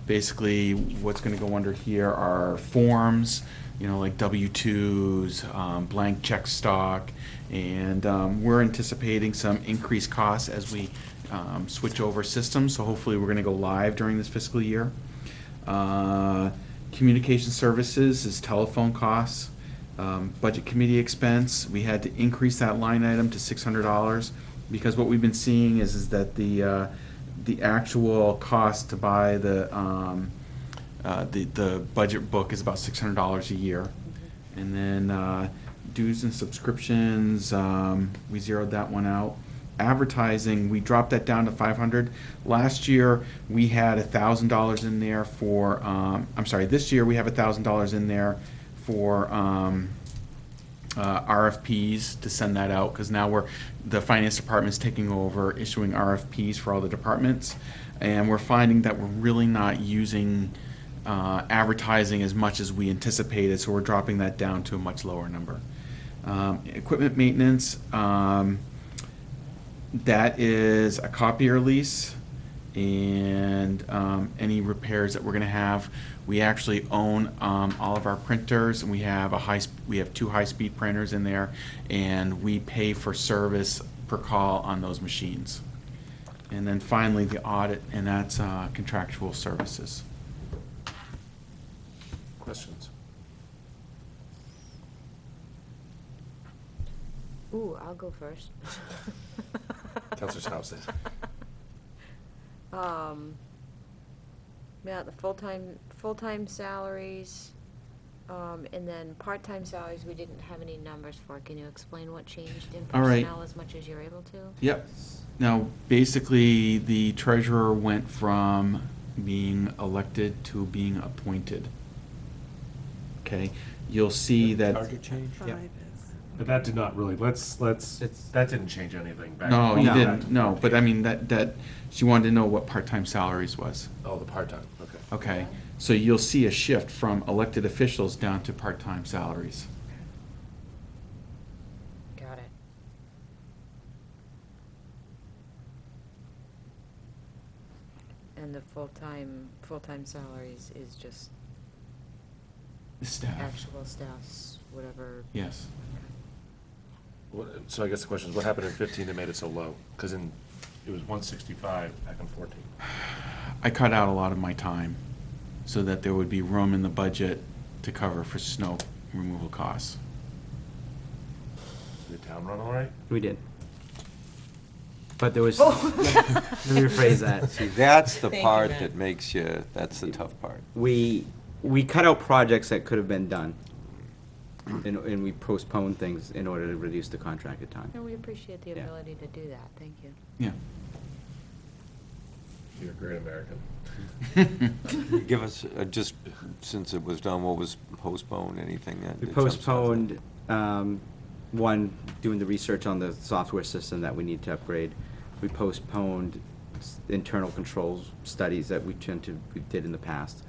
basically what's going to go under here are forms, like W-2s, blank check stock, and we're anticipating some increased costs as we switch over systems. So hopefully we're going to go live during this fiscal year. Communication services is telephone costs. Budget committee expense, we had to increase that line item to $600 because what we've been seeing is that the actual cost to buy the budget book is about $600 a year. And then dues and subscriptions, we zeroed that one out. Advertising, we dropped that down to $500. Last year we had $1,000 in there for this year we have $1,000 in there for RFPs to send that out, because now the finance department's taking over issuing RFPs for all the departments, and we're finding that we're really not using advertising as much as we anticipated, so we're dropping that down to a much lower number. Equipment maintenance, that is a copier lease, and any repairs that we're going to have. We actually own all of our printers, and we have 2 high-speed printers in there, and we pay for service per call on those machines. And then finally the audit, and that's contractual services. Questions? Ooh, I'll go first. Counselor Snowden. Yeah, the full-time salaries, and then part-time salaries, we didn't have any numbers for. Can you explain what changed in All right. personnel as much as you're able to? Yep. Now, basically, the treasurer went from being elected to being appointed. Okay, you'll see that. Target change? Yep. But that did not really, that didn't change anything back. No, you No. didn't. No, but I mean that she wanted to know what part-time salaries was. Oh, the part-time, okay. Okay, so you'll see a shift from elected officials down to part-time salaries. Got it. And the full-time salaries is just Staff. actual staffs, whatever. Yes. So I guess the question is, what happened in 15 that made it so low? Because it was 165 back in 14. I cut out a lot of my time so that there would be room in the budget to cover for snow removal costs. Did the town run all right? We did. But there was, let me rephrase that. See, that's the Thank you, part Matt. that makes you, that's the tough part. We cut out projects that could have been done, and we postponed things in order to reduce the contracted time. No, we appreciate the Yeah. ability to do that, thank you. Yeah. You're a great American. Give us, just since it was done, what was postponed, anything that? We that jumps out? postponed, one, doing the research on the software system that we need to upgrade. We postponed internal controls studies that we did in the past.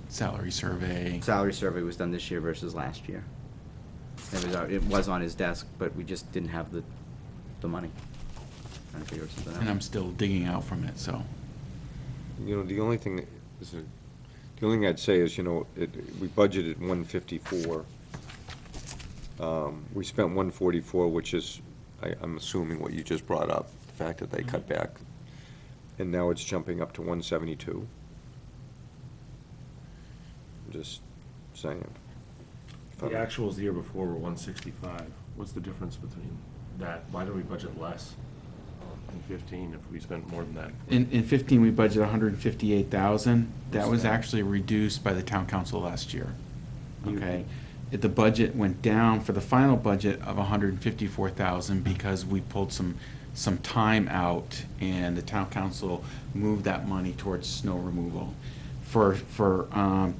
Salary survey. Salary survey was done this year versus last year. It was on his desk, but we just didn't have the money. Trying to figure something out. And I'm still digging out from it, so. You know, the only thing I'd say is, you know, we budgeted 154. We spent 144, which is, I'm assuming what you just brought up, the fact that they cut back. And now it's jumping up to 172. Just saying. The actuals the year before were 165. What's the difference between that? Why do we budget less in 15 if we spent more than that? In 15, we budgeted 158,000. That was actually reduced by the town council last year. Okay? The budget went down for the final budget of 154,000 because we pulled some time out, and the town council moved that money towards snow removal. For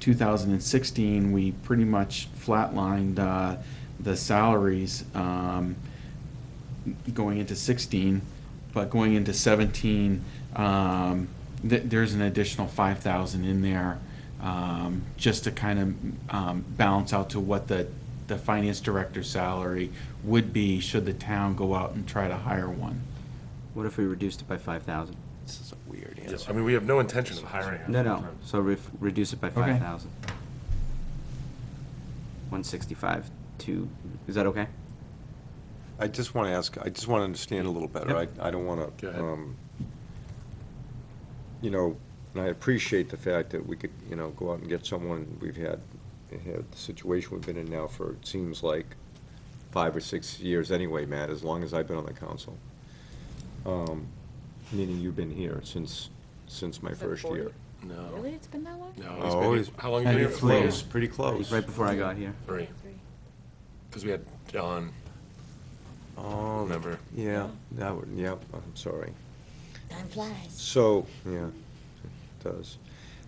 2016, we pretty much flatlined the salaries going into 16, but going into 17, there's an additional 5,000 in there just to kind of balance out to what the finance director's salary would be should the town go out and try to hire one. What if we reduced it by 5,000? This is a weird Yes, answer. I mean, we have no intention of hiring. her No, no, full-time. so reduce it by Okay. 5,000. 165 to, is that okay? I just want to ask, I just want to understand a little better. Yep. I don't want Go to, ahead. you know, and I appreciate the fact that we could, you know, go out and get someone. We've had the situation we've been in now for, it seems like, 5 or 6 years anyway, Matt, as long as I've been on the council. Meaning you've been here since my Is that first 40? year. No. Really, it's been that long? No, Oh, he's been here- how long have you been here? Three. Close, pretty close. Right before I got here. 3. Because we had John, Oh, remember? yeah, that would, yeah, I'm sorry. Time flies. So, yeah, it does.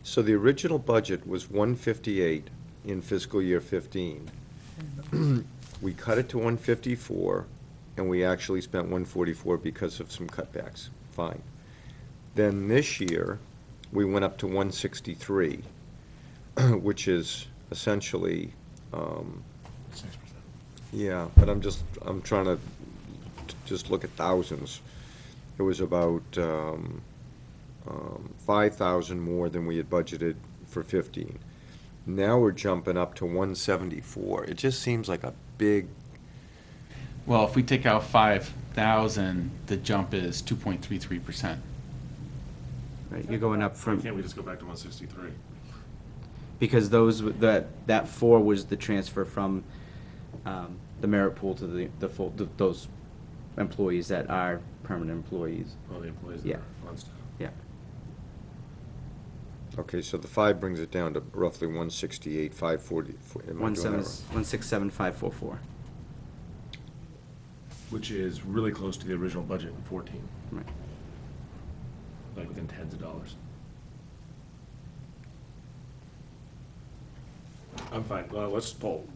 So the original budget was 158 in fiscal year 15. We cut it to 154, and we actually spent 144 because of some cutbacks. Fine. Then this year, we went up to 163, which is essentially, 6%. yeah, but I'm trying to just look at thousands. It was about 5,000 more than we had budgeted for 15. Now we're jumping up to 174. It just seems like a big, Well, if we take out 5,000, the jump is 2.33%. Right, you're going up Why from, can't we just go back to 163? because that 4 was the transfer from the merit pool to those employees that are permanent employees. All the employees Yeah. that are on staff. Yeah. okay, so the 5 brings it down to roughly 168, 540. Am I doing that right? 167,544. Which is really close to the original budget in 14, Right. like within tens of dollars. I'm fine, well, let's poll,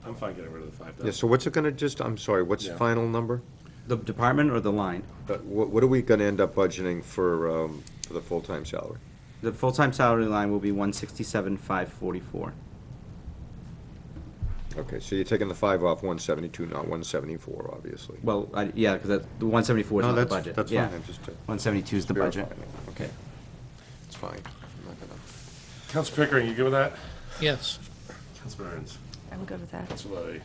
I'm fine getting rid of the 5,000. Yeah, so what's it gonna I'm sorry, what's the Yeah. final number? The department or the line? What are we gonna end up budgeting for the full-time salary? The full-time salary line will be 167,544. Okay, so you're taking the 5 off 172, not 174, obviously. Well, yeah, because the 174 is No, not the that's- budget. that's Yeah. fine, I'm just, 172 is the budget. verifying it. Okay, it's fine. I'm not gonna. Council Pickering, you good with that? Yes. Council Burns? I'm good with that. Council Levy?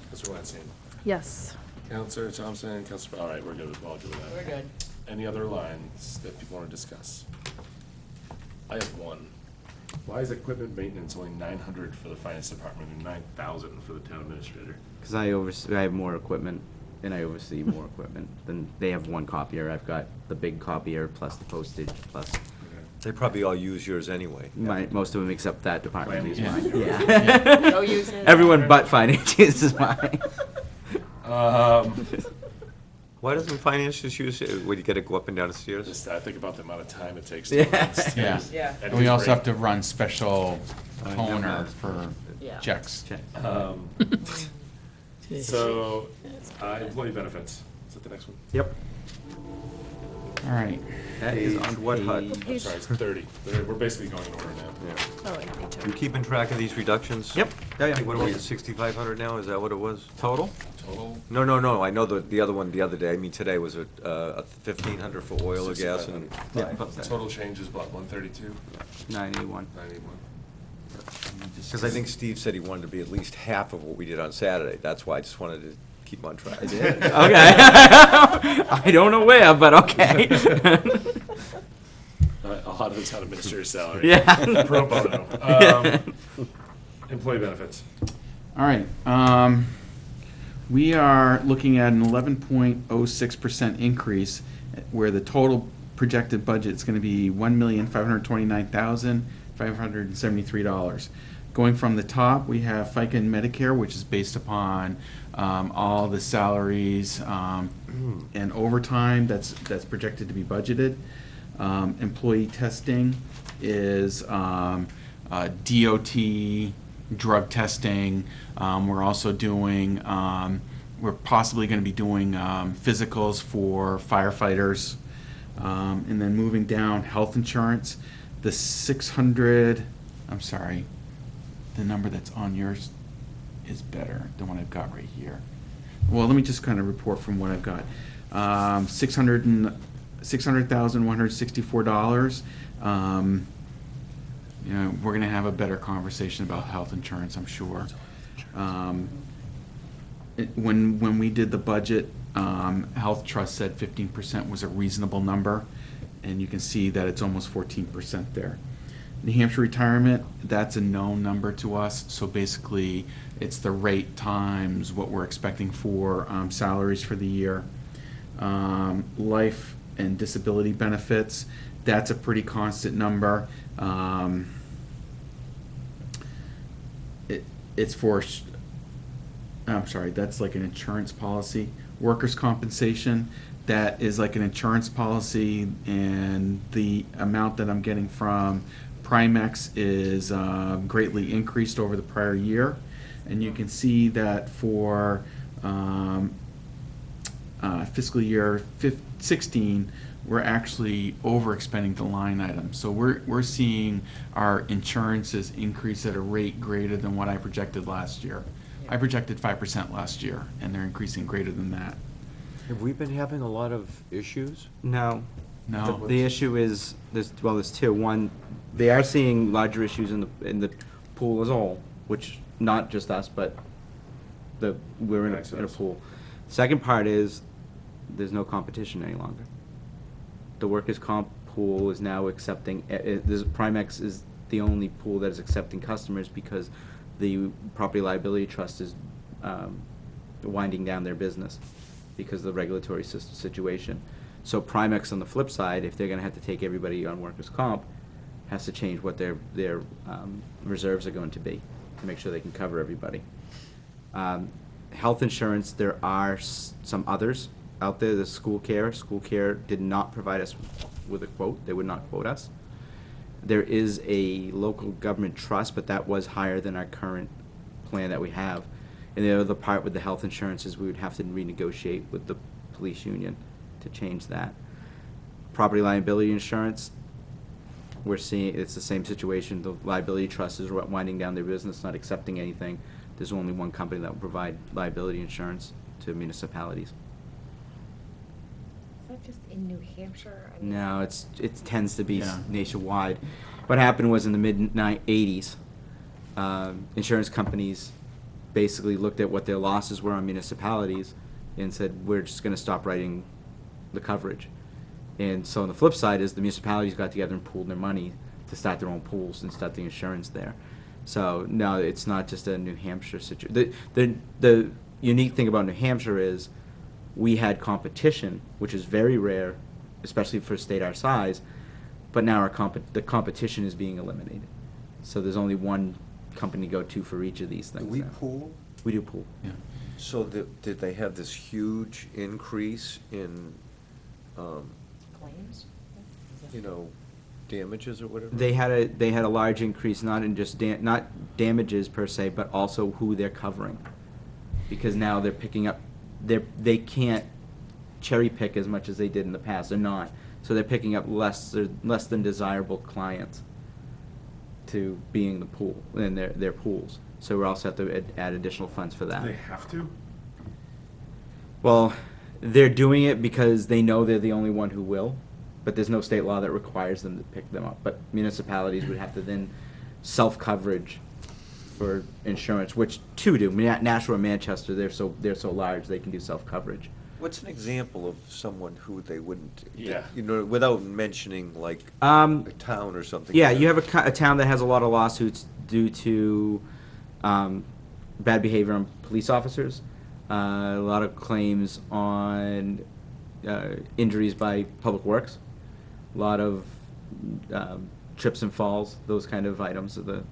Council Weinstein? Yes. Councilor Thompson, Councilor, all right, we're good, all good with that. We're good. Any other lines that people want to discuss? I have one. Why is equipment maintenance only 900 for the finance department and 9,000 for the town administrator? Because I have more equipment. and I oversee more equipment. Then they have one copier. I've got the big copier plus the postage plus They probably all use yours anyway. most of them except that department use Yeah. mine. Yeah. Go use it. Everyone but finance uses mine. Why doesn't finance just use it when you gotta go up and down the stairs? Just, I think about the amount of time it takes to. Yeah. Yeah. Yeah. And we also have to run special toner for Yeah. checks. So, employee benefits, is that the next one? Yep. All right. That is Page on what HUD? I'm sorry, it's 30. We're basically going in order now. Yeah. Oh, and page You keeping track of these reductions? Yep. Yeah, yeah. What are we at, 6,500 now? Is that what it was? Total? Total? No, I know the other one the other day, I mean, today was a 1,500 for oil or gas and. Yeah. Total change is what, 132? 981. 91? Because I think Steve said he wanted to be at least half of what we did on Saturday. That's why I just wanted to keep on track. Okay. I don't know where, but okay. A lot of the town administrator's salary. Yeah. Pro bono. Employee benefits. All right. We are looking at an 11.06% increase, where the total projected budget is going to be $1,529,573. Going from the top, we have FICA and Medicare, which is based upon all the salaries and overtime that's projected to be budgeted. Employee testing is DOT, drug testing. We're also doing, we're possibly going to be doing physicals for firefighters. And then moving down, health insurance, the 600, I'm sorry, the number that's on yours is better than what I've got right here. Well, let me just kind of report from what I've got. $600,164. You know, we're going to have a better conversation about health insurance, I'm sure. When we did the budget, Health Trust said 15% was a reasonable number, and you can see that it's almost 14% there. New Hampshire retirement, that's a known number to us, so basically it's the rate times what we're expecting for salaries for the year. Life and disability benefits, that's a pretty constant number. It's for, I'm sorry, that's like an insurance policy. Workers' compensation, that is like an insurance policy, and the amount that I'm getting from Primex is greatly increased over the prior year. And you can see that for fiscal year 16, we're actually overexpending the line item. So we're seeing our insurances increase at a rate greater than what I projected last year. I projected 5% last year, and they're increasing greater than that. Have we been having a lot of issues? No. No. The issue is, there's two. One, they are seeing larger issues in the pool as a whole, which, not just us, but we're in a pool. Second part is, there's no competition any longer. The workers' comp pool is now accepting, Primex is the only pool that is accepting customers because the property liability trust is winding down their business because of the regulatory situation. So Primex, on the flip side, if they're going to have to take everybody on workers' comp, has to change what their reserves are going to be to make sure they can cover everybody. Health insurance, there are some others out there. The school care. School care did not provide us with a quote. They would not quote us. There is a local government trust, but that was higher than our current plan that we have. And the other part with the health insurance is we would have to renegotiate with the police union to change that. Property liability insurance, we're seeing it's the same situation. The liability trust is winding down their business, not accepting anything. There's only one company that will provide liability insurance to municipalities. Is that just in New Hampshire? I mean, No, it tends to be Yeah. nationwide. What happened was in the mid-80s, insurance companies basically looked at what their losses were on municipalities and said, we're just going to stop writing the coverage. And so on the flip side is the municipalities got together and pooled their money to start their own pools and start the insurance there. So no, it's not just a New Hampshire situation. The unique thing about New Hampshire is we had competition, which is very rare, especially for a state our size, but now the competition is being eliminated. So there's only one company to go to for each of these things Do we now. pool? We do pool. Yeah. So did they have this huge increase in, Claims? you know, damages or whatever? They had a large increase, not in just not damages per se, but also who they're covering, because now they're picking up, they can't cherry pick as much as they did in the past. They're not, so they're picking up less than desirable clients to be in the pool in their pools. So we also have to add additional funds for that. Do they have to? Well, they're doing it because they know they're the only one who will, but there's no state law that requires them to pick them up. But municipalities would have to then self-coverage for insurance, which two do. Nashua and Manchester, they're so large, they can do self-coverage. What's an example of someone who they wouldn't, Yeah. you know, without mentioning like a town or something? Yeah, you have a town that has a lot of lawsuits due to bad behavior on police officers, a lot of claims on injuries by public works, a lot of trips and falls, those kind of items are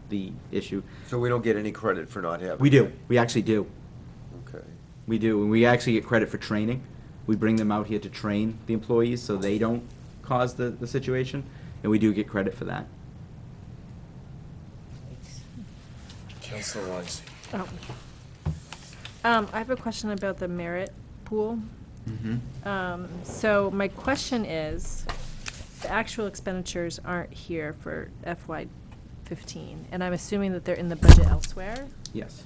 the issue. So we don't get any credit for not having? We do. We actually do. Okay. We do, and we actually get credit for training. We bring them out here to train the employees so they don't cause the situation, and we do get credit for that. Councilor Weinstein. Oh. I have a question about the merit pool. So my question is, the actual expenditures aren't here for FY15, and I'm assuming that they're in the budget elsewhere. Yes.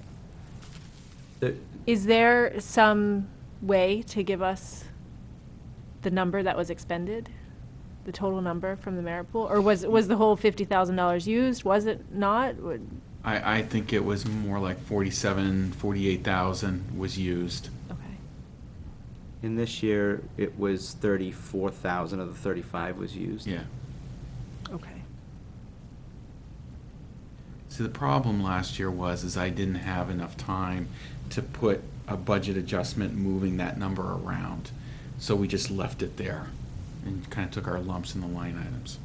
Is there some way to give us the number that was expended? The total number from the merit pool? Or was the whole $50,000 used? Was it not? I think it was more like 48,000 was used. Okay. In this year, it was 34,000 of the 35 was used. Yeah. Okay. See, the problem last year is I didn't have enough time to put a budget adjustment moving that number around. So we just left it there and kind of took our lumps in the line items.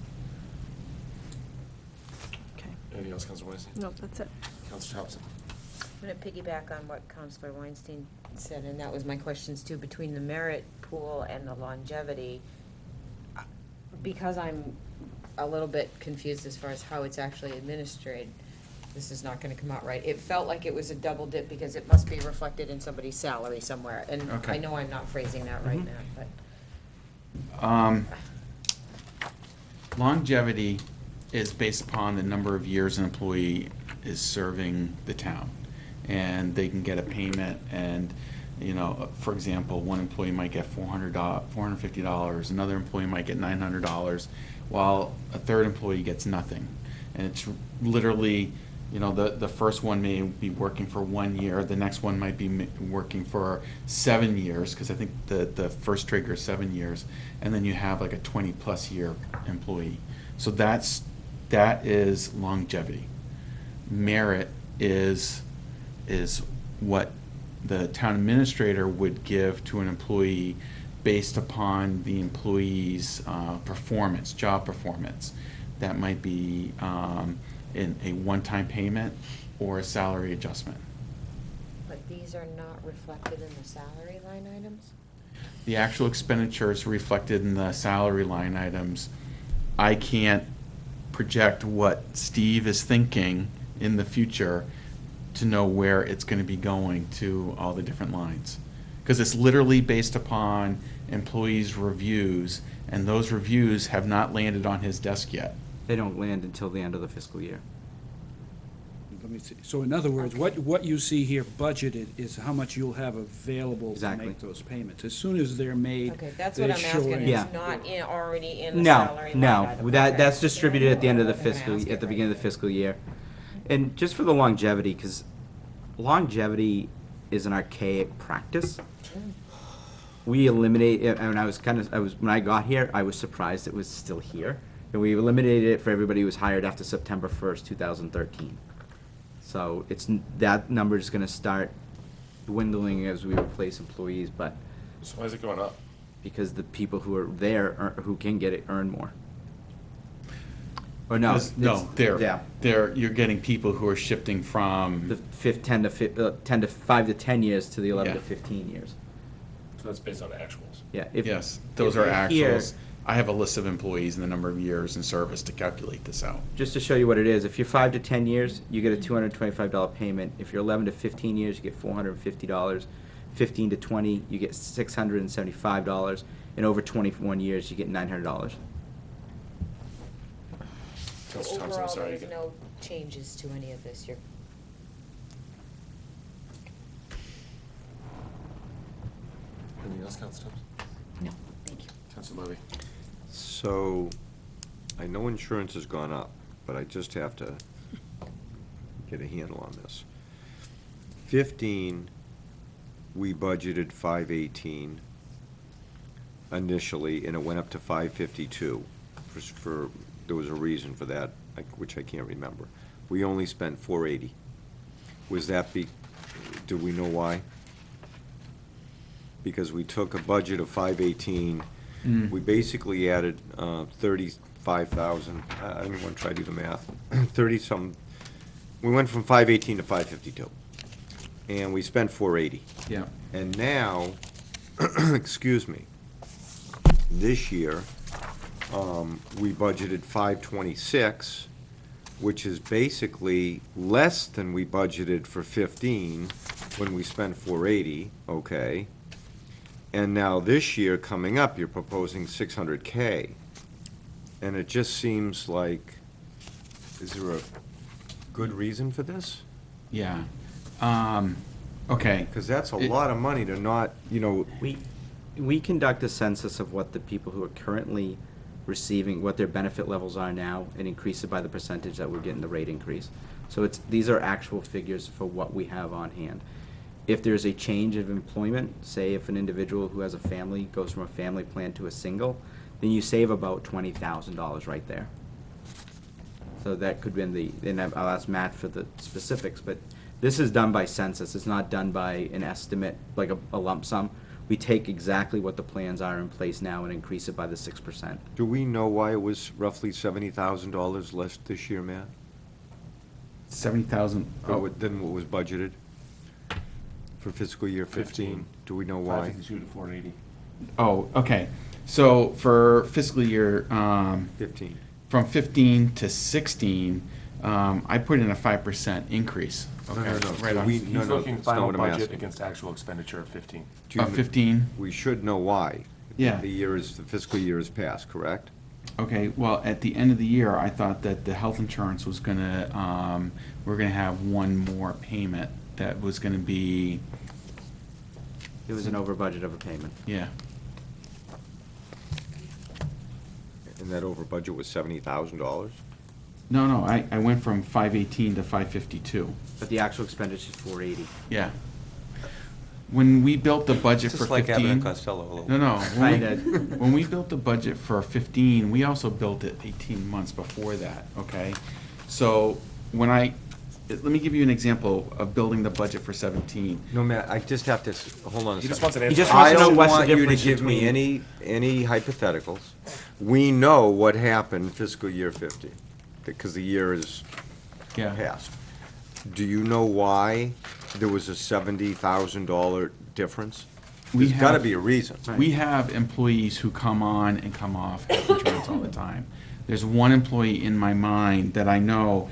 Okay. Anything else, Councilor Weinstein? Nope, that's it. Councilor Thompson. I'm going to piggyback on what Councilor Weinstein said, and that was my questions too, between the merit pool and the longevity. Because I'm a little bit confused as far as how it's actually administered, this is not going to come out right. It felt like it was a double dip because it must be reflected in somebody's salary somewhere. And Okay. I know I'm not phrasing that right now, but. Longevity is based upon the number of years an employee is serving the town. And they can get a payment and, you know, for example, one employee might get $450, another employee might get $900, while a third employee gets nothing. And it's literally, you know, the first one may be working for 1 year, the next one might be working for 7 years, because I think the first trigger is 7 years, and then you have like a 20-plus year employee. So that is longevity. Merit is what the town administrator would give to an employee based upon the employee's performance, job performance. That might be in a one-time payment or a salary adjustment. But these are not reflected in the salary line items? The actual expenditures reflected in the salary line items, I can't project what Steve is thinking in the future to know where it's going to be going to all the different lines. Because it's literally based upon employees' reviews, and those reviews have not landed on his desk yet. They don't land until the end of the fiscal year. Let me see. So in other words, what you see here budgeted is how much you'll have available to Exactly. make those payments. As soon as they're made, Okay, that's they what I'm show asking, in. Yeah. it's not already in the No, salary line item. no, that's Okay. distributed at the end of the I'm gonna fiscal, ask it at the right beginning of the now. fiscal year. And just for the longevity, because longevity is an archaic practice. We eliminate, and when I got here, I was surprised it was still here. And we eliminated it for everybody who was hired after September 1st, 2013. So that number is going to start dwindling as we replace employees, but So why is it going up? because the people who are there, who can get it, earn more. Or no? No, Yeah. you're getting people who are shifting from, The 5 to 10 years to the 11 to Yeah. 15 years. So that's based on actuals. Yeah. yes, those if are you're here- actuals. I have a list of employees and the number of years in service to calculate this out. Just to show you what it is, if you're 5 to 10 years, you get a $225 payment. If you're 11 to 15 years, you get $450. 15 to 20, you get $675. And over 21 years, you get $900. So Counselor Thompson, I'm overall, sorry. there's no changes to any of this, you're, Anything else, Counselor Thompson? no, thank you. Counselor Levy? So, I know insurance has gone up, but I just have to get a handle on this. 15, we budgeted 518 initially, and it went up to 552. There was a reason for that, which I can't remember. We only spent 480. Was that do we know why? Because we took a budget of 518, we basically added 35,000, I don't even want to try to do the math, 30-some, we went from 518 to 552, and we spent 480. Yeah. And now, excuse me, this year, we budgeted 526, which is basically less than we budgeted for 15 when we spent 480, okay? And now this year, coming up, you're proposing 600K. And it just seems like, is there a good reason for this? Yeah. Okay. Because that's a lot of money to not, We conduct a census of what the people who are currently receiving, what their benefit levels are now, and increase it by the percentage that we're getting the rate increase. So these are actual figures for what we have on hand. If there's a change of employment, say if an individual who has a family goes from a family plan to a single, then you save about $20,000 right there. So that could be and I'll ask Matt for the specifics, but this is done by census. It's not done by an estimate, like a lump sum. We take exactly what the plans are in place now and increase it by the 6%. do we know why it was roughly $70,000 less this year, Matt? 70,000. Than what was budgeted for fiscal year 15? Do we know why? 552 to 480. Oh, okay. So for fiscal year 15. from 15 to 16, I put in a 5% increase. Okay, no. right Do on. we- He's No, looking that's not final what I'm budget asking. against actual expenditure of 15. Do you- 15. We should know why. Yeah. The fiscal year is passed, correct? Okay, well, at the end of the year, I thought that the health insurance was gonna, we're gonna have one more payment that was gonna be, It was an over budget of a payment. yeah. And that over budget was $70,000? No, I went from 518 to 552. But the actual expenditure is 480. Yeah. When we built the budget for Just like Abbott 15. and Costello a little. No. Kinda. When we built the budget for 15, we also built it 18 months before that, okay? So let me give you an example of building the budget for 17. No, Matt, I just have to, hold on a second. He just wants an He answer. just wants I to know don't what's the want you to difference give me between- any hypotheticals. We know what happened fiscal year 50, because the year is Yeah. passed. Do you know why there was a $70,000 difference? We There's gotta have- be a reason. We have employees who come on and come off health insurance all the time. There's one employee in my mind that I know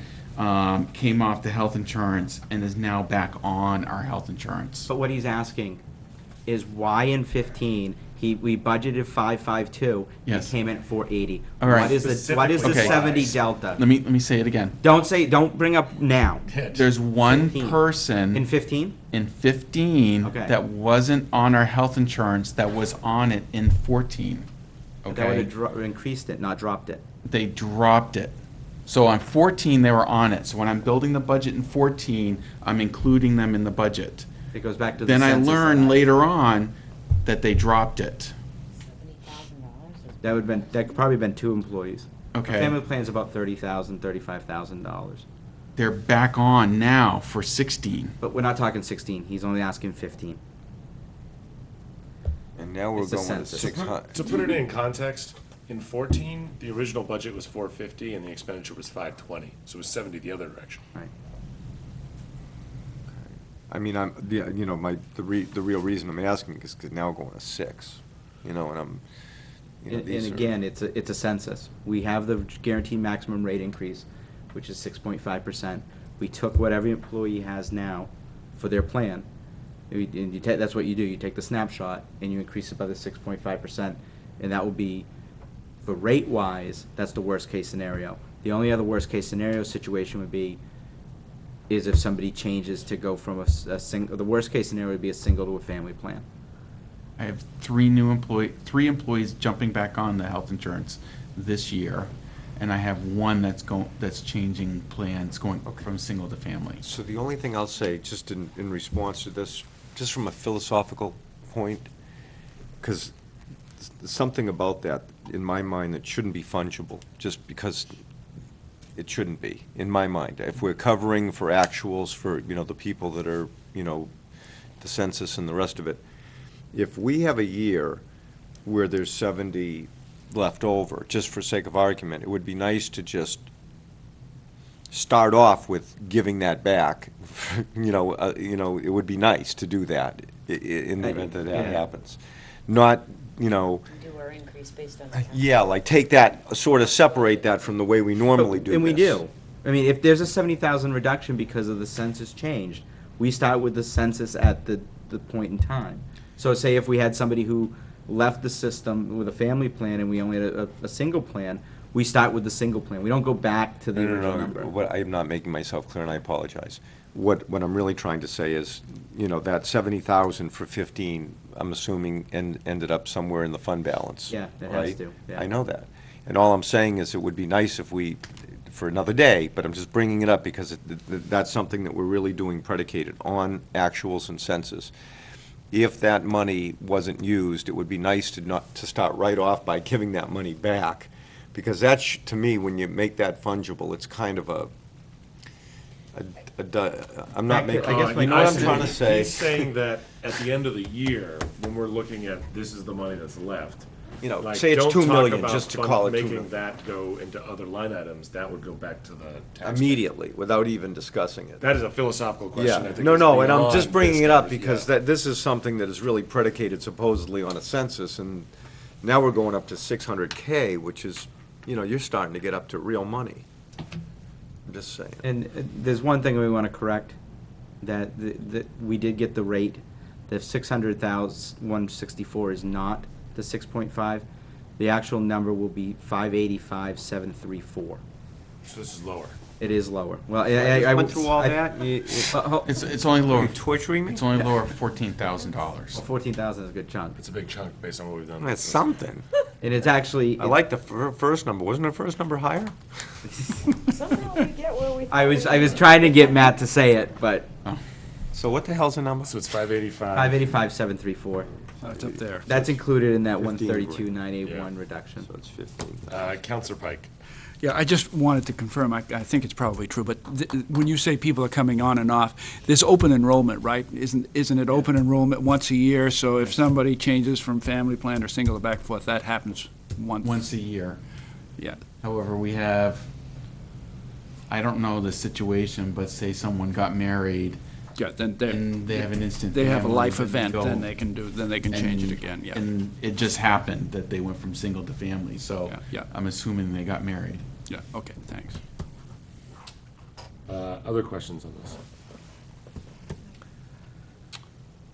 came off the health insurance and is now back on our health insurance. But what he's asking is why in 15, we budgeted 552, Yes. he came in at 480. All right. What is the Specifically 70 why? delta? Let me say it again. Don't bring up now. There's one 15. person In 15? in 15 Okay. that wasn't on our health insurance that was on it in 14. That would Okay? have increased it, not dropped it. They dropped it. So on 14, they were on it. So when I'm building the budget in 14, I'm including them in the budget. It goes back to the Then I census learn that- later on that they dropped it. $70,000 That could probably been 2 employees. A Okay. family plan's about $30,000, $35,000. they're back on now for 16. But we're not talking 16, he's only asking 15. And now we're It's the going to census. 600. To put it in context, in 14, the original budget was 450 and the expenditure was 520, so it was 70 the other direction. Right. I mean, the real reason I'm asking is because now we're going to 6, and I'm, And these are. again, it's a census. We have the guaranteed maximum rate increase, which is 6.5%. We took what every employee has now for their plan, and that's what you do. You take the snapshot and you increase it by the 6.5%, and that will be, for rate-wise, that's the worst-case scenario. The only other worst-case scenario situation would be is if somebody changes to go from a single. The worst-case scenario would be a single to a family plan. I have three employees jumping back on the health insurance this year, and I have one that's changing plans, going from single to family. So the only thing I'll say, just in response to this, just from a philosophical point, because something about that, in my mind, that shouldn't be fungible, just because it shouldn't be, in my mind. If we're covering for actuals for, the people that are, the census and the rest of it, if we have a year where there's 70 left over, just for sake of argument, it would be nice to just start off with giving that back. It would be nice to do that in the event that happens. Not, Do our increase based on. yeah, like take that, sort of separate that from the way we normally do this. And we do. I mean, if there's a 70,000 reduction because of the census changed, we start with the census at the point in time. So say if we had somebody who left the system with a family plan and we only had a single plan, we start with the single plan. We don't go back to the original number. What, I am not making myself clear, and I apologize. What I'm really trying to say is, that 70,000 for 15, I'm assuming, ended up somewhere in the fund balance. Yeah, it has right? to, yeah. I know that. And all I'm saying is it would be nice if we, for another day, but I'm just bringing it up because that's something that we're really doing predicated on actuals and census. If that money wasn't used, it would be nice to start right off by giving that money back, because that's, to me, when you make that fungible, it's kind of I'm not making, I guess my you know what I'm question trying to say? He's saying that at the end of the year, when we're looking at this is the money that's left. like, say it's don't 2 talk million, about just to call it 2 making million. that go into other line items, that would go back to the taxpayer. Immediately, without even discussing it. That is a philosophical question, I Yeah, think. no, is no, and I'm beyond just bringing this it up kind of- because yeah. this is something that is really predicated supposedly on a census, and now we're going up to 600K, which is, you're starting to get up to real money. I'm just saying. And there's one thing we want to correct, that we did get the rate. The 600,164 is not the 6.5. The actual number will be 585,734. So this is lower. It is lower. Well, I went through all that. It's only lower. Are you torturing me? It's only lower $14,000. 14,000 is a good chunk. It's a big chunk based on what we've done. That's something. And it's actually. I like the first number. Wasn't the first number higher? Somehow we get where we. I was trying to get Matt to say it, but So what the hell's the number? So it's 585. 585,734. It's up there. That's included in that 15 132,981 Yeah. reduction. So it's 15. Counselor Pike. Yeah, I just wanted to confirm, I think it's probably true, but when you say people are coming on and off, there's open enrollment, right? Isn't it open enrollment once a year? So if somebody changes from family plan or single or back and forth, that happens Once a year. Yeah. However, we have, I don't know the situation, but say someone got married Yeah, then and they have an instant. they have a family, life then event, go- then they can change it again, yeah. And it just happened that they went from single to family, so Yeah. I'm assuming they got married. Yeah, okay, thanks. Other questions on this?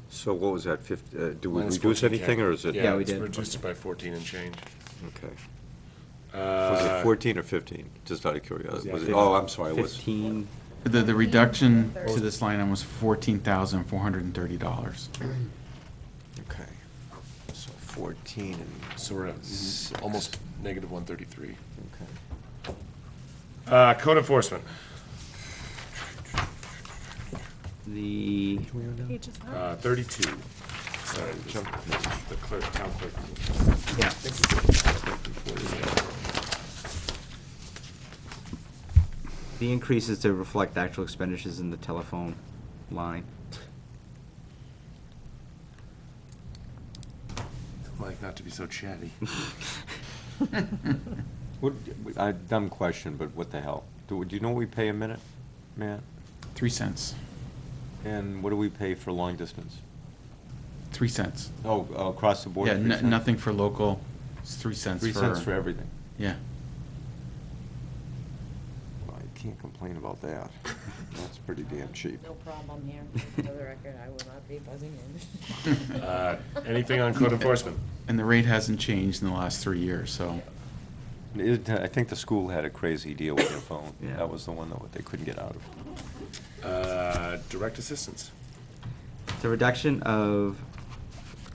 So what was that, do we Minus reduce 14K. anything, or is it? Yeah, we it's did. reduced it by 14 and change. Okay. Was it 14 or 15? Just out of curiosity. Was it- Oh, I'm sorry, it was. 15. The reduction to this line item was $14,430. Okay. So 14 and, So we're at almost negative 133. okay. Code enforcement, The, Pages up. 32. Sorry, jump, the clerk, town clerk. yeah. The increase is to reflect actual expenditures in the telephone line. Like, not to be so chatty. What, dumb question, but what the hell? Do you know what we pay a minute, Matt? 3 cents. And what do we pay for long distance? 3 cents. Oh, across the board? Yeah, 3 cents? nothing for local. It's 3 cents 3 cents for everything. Yeah. Well, I can't complain about that. That's pretty damn cheap. No problem here. For the record, I will not be buzzing in. Anything on code enforcement? And the rate hasn't changed in the last 3 years, so. I think the school had a crazy deal with their phone. Yeah. That was the one that they couldn't get out of. Direct assistance. It's a reduction of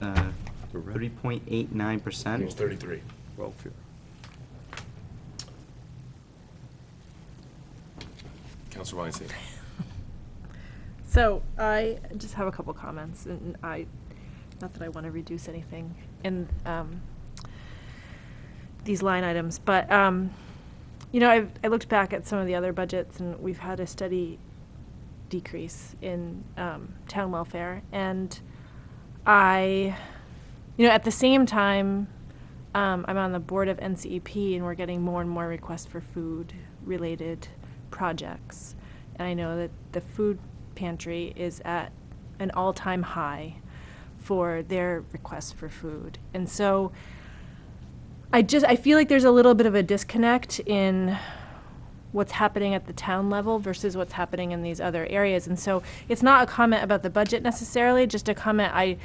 Direct. 3.89%. Page 33. Welfare. Counselor Weinstein. So I just have a couple comments, and not that I want to reduce anything in these line items, but I looked back at some of the other budgets, and we've had a steady decrease in town welfare, and at the same time, I'm on the board of NCEP, and we're getting more and more requests for food-related projects, and I know that the food pantry is at an all-time high for their requests for food. And so I feel like there's a little bit of a disconnect in what's happening at the town level versus what's happening in these other areas. And so it's not a comment about the budget necessarily, just a comment. I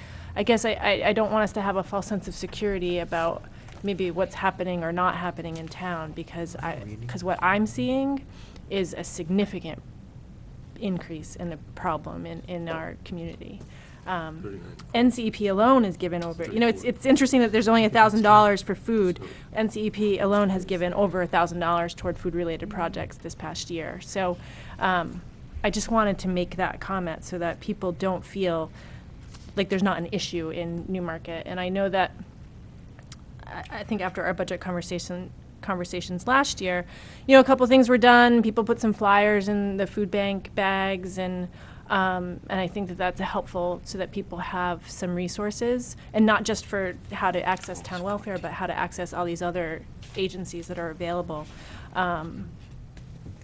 guess I don't want us to have a false sense of security about maybe what's happening or not happening in town, because what I'm seeing is a significant increase in the problem in our community. NCEP alone has given over, it's interesting that there's only $1,000 for food. NCEP alone has given over $1,000 toward food-related projects this past year. So I just wanted to make that comment so that people don't feel like there's not an issue in Newmarket. And I know that, I think after our budget conversations last year, a couple things were done. People put some flyers in the food bank bags, and I think that that's helpful so that people have some resources, and not just for how to access town welfare, but how to access all these other agencies that are available. And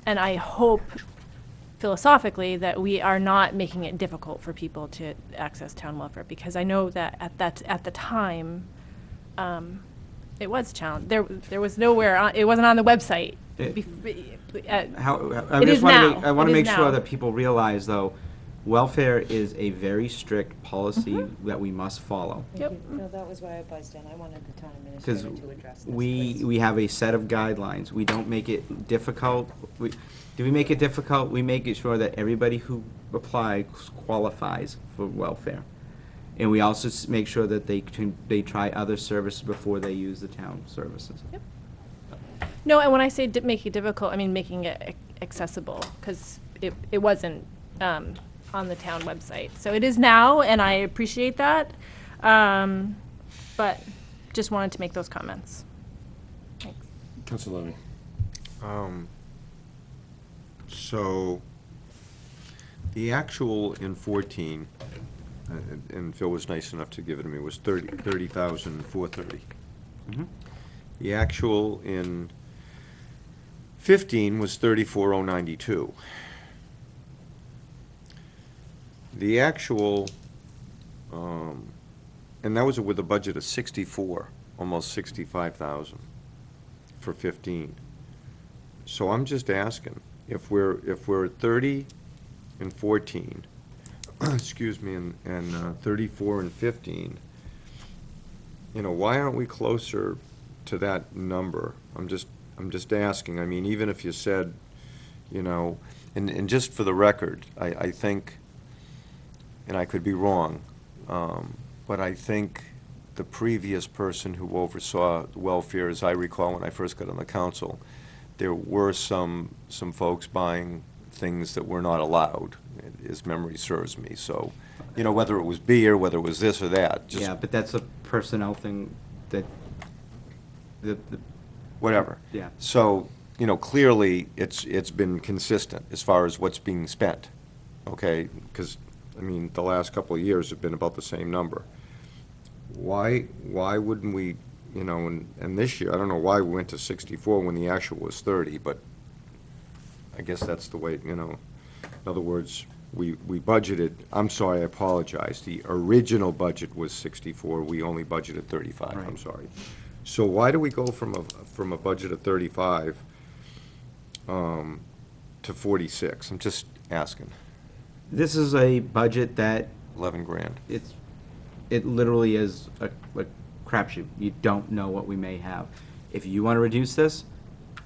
I hope philosophically that we are not making it difficult for people to access town welfare, because I know that at the time, it was challenged. There was nowhere. It wasn't on the website. I want to make sure now. that people realize, though, welfare is a very strict policy that we must follow. Yep. No, that was why I buzzed in. I wanted the town Because administrator to address this. we have a set of guidelines. We don't make it difficult. Do we make it difficult? We make it sure that everybody who applies qualifies for welfare. And we also make sure that they try other services before they use the town services. Yep. No, and when I say make it difficult, I mean making it accessible, because it wasn't on the town website. So it is now, and I appreciate that. But just wanted to make those comments. Thanks. Counselor Levy. So, the actual in 14, and Phil was nice enough to give it to me, was 30,430. Mhm. The actual in 15 was 34,092. The actual, and that was with a budget of 64, almost 65,000 for 15. So I'm just asking, if we're at 30 and 14, excuse me, and 34 and 15, why aren't we closer to that number? I'm just asking. I mean, even if you said, and just for the record, I think, and I could be wrong, but I think the previous person who oversaw welfare, as I recall when I first got on the council, there were some folks buying things that were not allowed, as memory serves me. So, whether it was beer, whether it was this or that. Just Yeah, but that's a personnel thing that, whatever. yeah. So, you know, clearly, it's been consistent as far as what's being spent, okay? Because, I mean, the last couple of years have been about the same number. Why wouldn't we, you know, and this year, I don't know why we went to 64 when the actual was 30, but I guess that's the way, you know, in other words, we budgeted, I'm sorry, I apologize, the original budget was 64, we only budgeted 35, I'm Right. sorry. So why do we go from a budget of 35 to 46? I'm just asking. This is a budget that 11 grand. it literally is a crapshoot. You don't know what we may have. If you want to reduce this,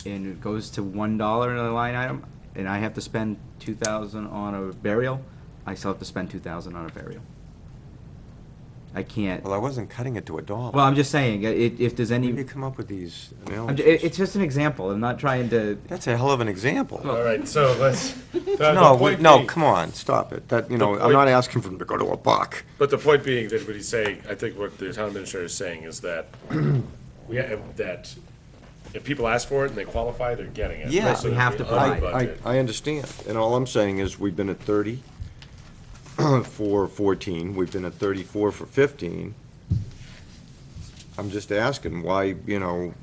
and it goes to $1 in a line item, and I have to spend 2,000 on a burial, I still have to spend 2,000 on a burial. I can't. Well, I wasn't cutting it to $1. Well, I'm just saying, if there's When do you any, come up with these it's analogies? just an example. I'm not trying to. That's a hell of an example. All right, so let's, No, come on, stop it. That, you know, I'm point- not asking for them to go to $1. But the point being that what he's saying, I think what the town administrator is saying is that that if people ask for it and they qualify, they're getting it. Yeah. So We have to if we under provide. budget- I understand, and all I'm saying is, we've been at 30 for 14, we've been at 34 for 15. I'm just asking why, you know,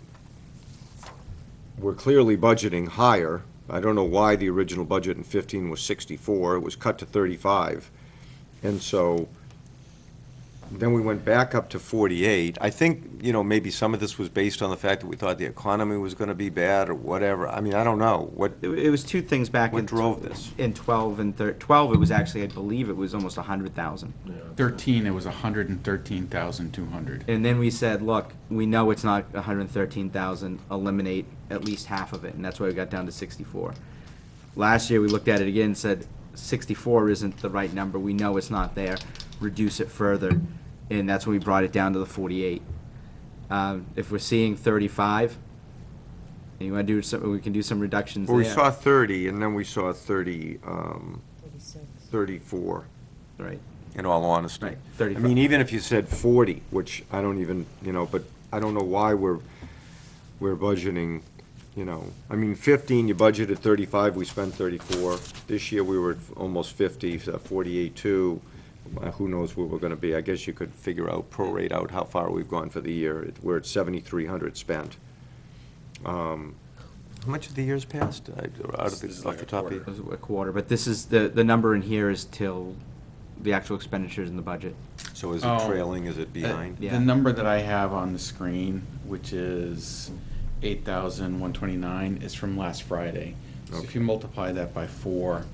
we're clearly budgeting higher. I don't know why the original budget in 15 was 64, it was cut to 35. And so, then we went back up to 48. I think, you know, maybe some of this was based on the fact that we thought the economy was gonna be bad or whatever. I mean, I don't know. It was two things back What in. drove this? In 12 and 12, it was actually, I believe it was almost 100,000. 13, it was 113,200. And then we said, look, we know it's not 113,000, eliminate at least half of it, and that's why we got down to 64. Last year, we looked at it again and said, 64 isn't the right number, we know it's not there, reduce it further, and that's when we brought it down to the 48. If we're seeing 35, and you want to do some, we can do some reductions Well, there. we saw 30, and then we saw 34, Right, in all honesty. right, I 35. mean, even if you said 40, which I don't even, you know, but I don't know why we're budgeting, you know. I mean, 15, you budgeted 35, we spent 34. This year, we were at almost 50, so 48.2. Who knows where we're gonna be? I guess you could figure out, prorate out how far we've gone for the year. We're at 7,300 spent. How much of the year's passed? Out of This is the, like off the a top of quarter. your- It was a quarter, but this is, the number in here is till the actual expenditures in the budget. So is Oh. it trailing, is it behind? Yeah. The number that I have on the screen, which is 8,129, is from last Friday. So if Okay. you multiply that by 4,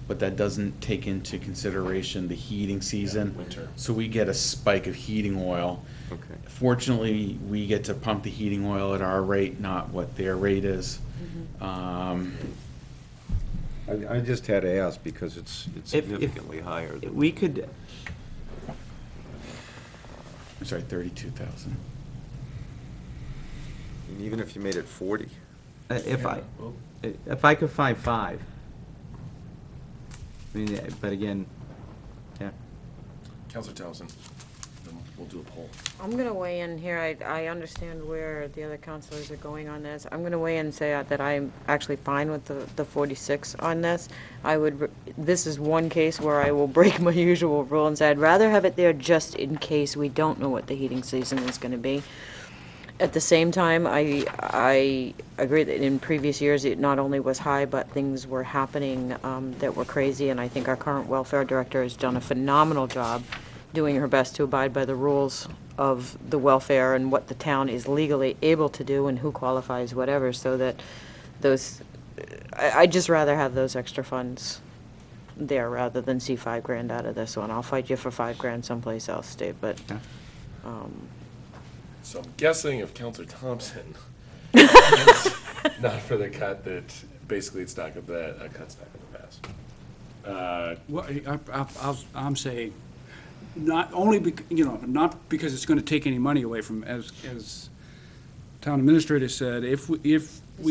but that doesn't take into consideration the heating season. winter. So we get a spike of heating oil. Okay. Fortunately, we get to pump the heating oil at our rate, not what their rate is. I just had to ask because it's If- significantly higher than. We could, I'm sorry, 32,000. And even if you made it 40. if I, Well, if I could find 5. I mean, but again, yeah. Counselor Townsend, then we'll do a poll. I'm gonna weigh in here, I understand where the other counselors are going on this. I'm gonna weigh in and say that I'm actually fine with the 46 on this. This is one case where I will break my usual rule and say I'd rather have it there just in case we don't know what the heating season is gonna be. At the same time, I agree that in previous years, it not only was high, but things were happening that were crazy, and I think our current welfare director has done a phenomenal job doing her best to abide by the rules of the welfare and what the town is legally able to do and who qualifies, whatever, so that those, I'd just rather have those extra funds there rather than see $5,000 out of this one. I'll fight you for $5,000 someplace else, Dave, but, Yeah. So I'm guessing if Counselor Thompson is not for the cut, that basically it's not gonna, that a cut's not gonna pass. Well, I'm saying, not only, not because it's going to take any money away from, as town administrator said, if we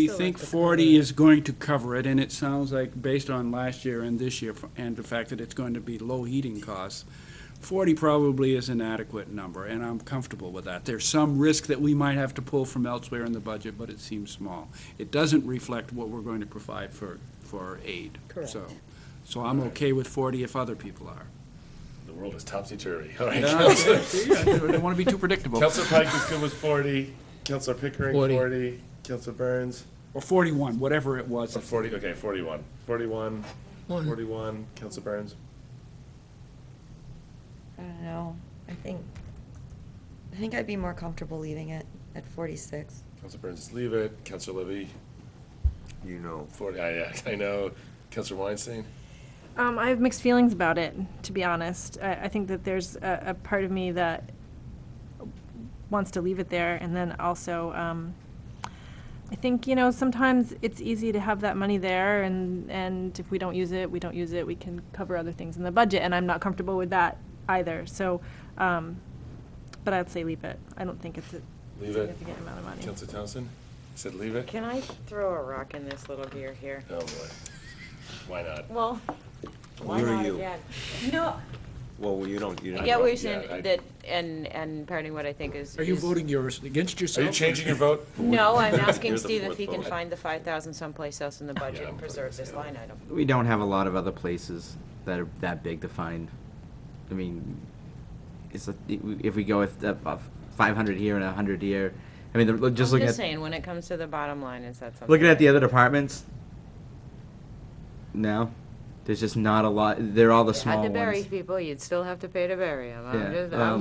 still think like to 40 cover it. is going to cover it, and it sounds like, based on last year and this year, and the fact that it's going to be low heating costs, 40 probably is an adequate number, and I'm comfortable with that. There's some risk that we might have to pull from elsewhere in the budget, but it seems small. It doesn't reflect what we're going to provide for aid. Correct. So I'm okay with 40 if other people are. The world is topsy-turvy. All right, See, I don't want to be too predictable. Counselor Pike is good with 40, Counselor Pickering, 40. 40, Counselor Burns, Or 41, whatever it was. 40, okay, 41. 41, Counselor Burns. I don't know. I think I'd be more comfortable leaving it at 46. Counselor Burns, leave it. Counselor Levy, You know. 40, I know. Counselor Weinstein? I have mixed feelings about it, to be honest. I think that there's a part of me that wants to leave it there, and then also, I think, sometimes it's easy to have that money there, and if we don't use it, we don't use it. We can cover other things in the budget, and I'm not comfortable with that either. So, but I'd say leave it. I don't think it's a Leave it. significant amount of money. Counselor Townsend? I said leave it? Can I throw a rock in this little gear here? Oh, boy. Why not? Well, why Where are not you? again? No, Well, you don't. I get what you're Yeah, saying, that, and parting what I think is. Are you is- voting against Are yourself? you changing your vote? No, I'm asking You're the Steve if fourth he can vote. find the 5,000 someplace else in the budget Yeah, and I'm preserve putting this it line item. We don't have a lot of other places that are that big to find. I mean, if we go with 500 here and 100 here, I mean, just I'm looking just at saying, when it comes to the bottom line, is that something? looking at the other departments. No, there's just not a lot. They're all the If you small had to bury ones. people, you'd still have to pay to bury them. Yeah,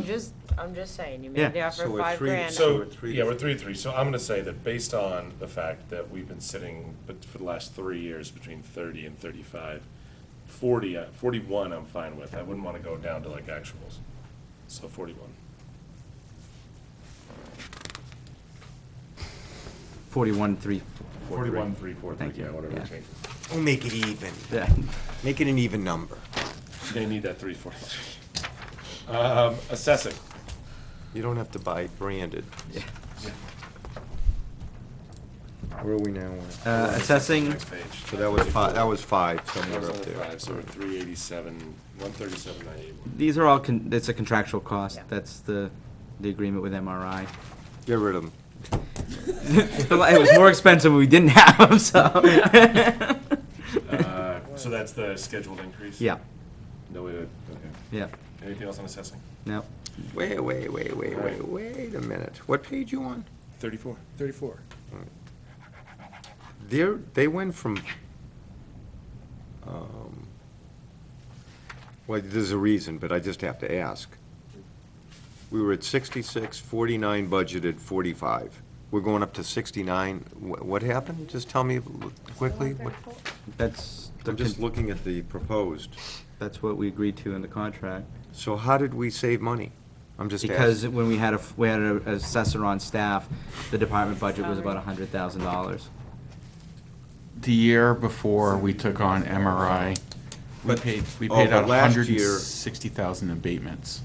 I'm just saying, you yeah. made the offer So of we're 5 three- grand. So, we're 3 to yeah, we're 3-3. So I'm going to say that based on the fact that we've been sitting for the last 3 years between 30 and 35, 41 I'm fine with. I wouldn't want to go down to like actuals. So 41. 41, 3, 41, 3, 4, 3, Thank you. yeah, whatever Yeah. it changes. We'll make it even. Yeah. Make it an even number. They need that 3, 4. Assessing. You don't have to buy branded. Yeah. Where are we now? Assessing. Next page. So that was five. That was five That somewhere was up under there. 5, so we're 387, 137, 981. These are all. It's a contractual cost. Yeah. That's the agreement with MRI. Get rid of them. It was more expensive when we didn't have them, so. So that's the scheduled increase? Yeah. No way to, okay. Yeah. Anything else on assessing? No. Wait a minute. What page you on? 34. 34. They went from, well, there's a reason, but I just have to ask. We were at 66, 49 budgeted, 45. We're going up to 69. What happened? Just tell me quickly. That's. I'm just looking at the proposed. That's what we agreed to in the contract. So how did we save money? I'm just Because asking. when we had an assessor on staff, the department budget was about $100,000. The year before we took on MRI, we paid but out last year- 160,000 abatements.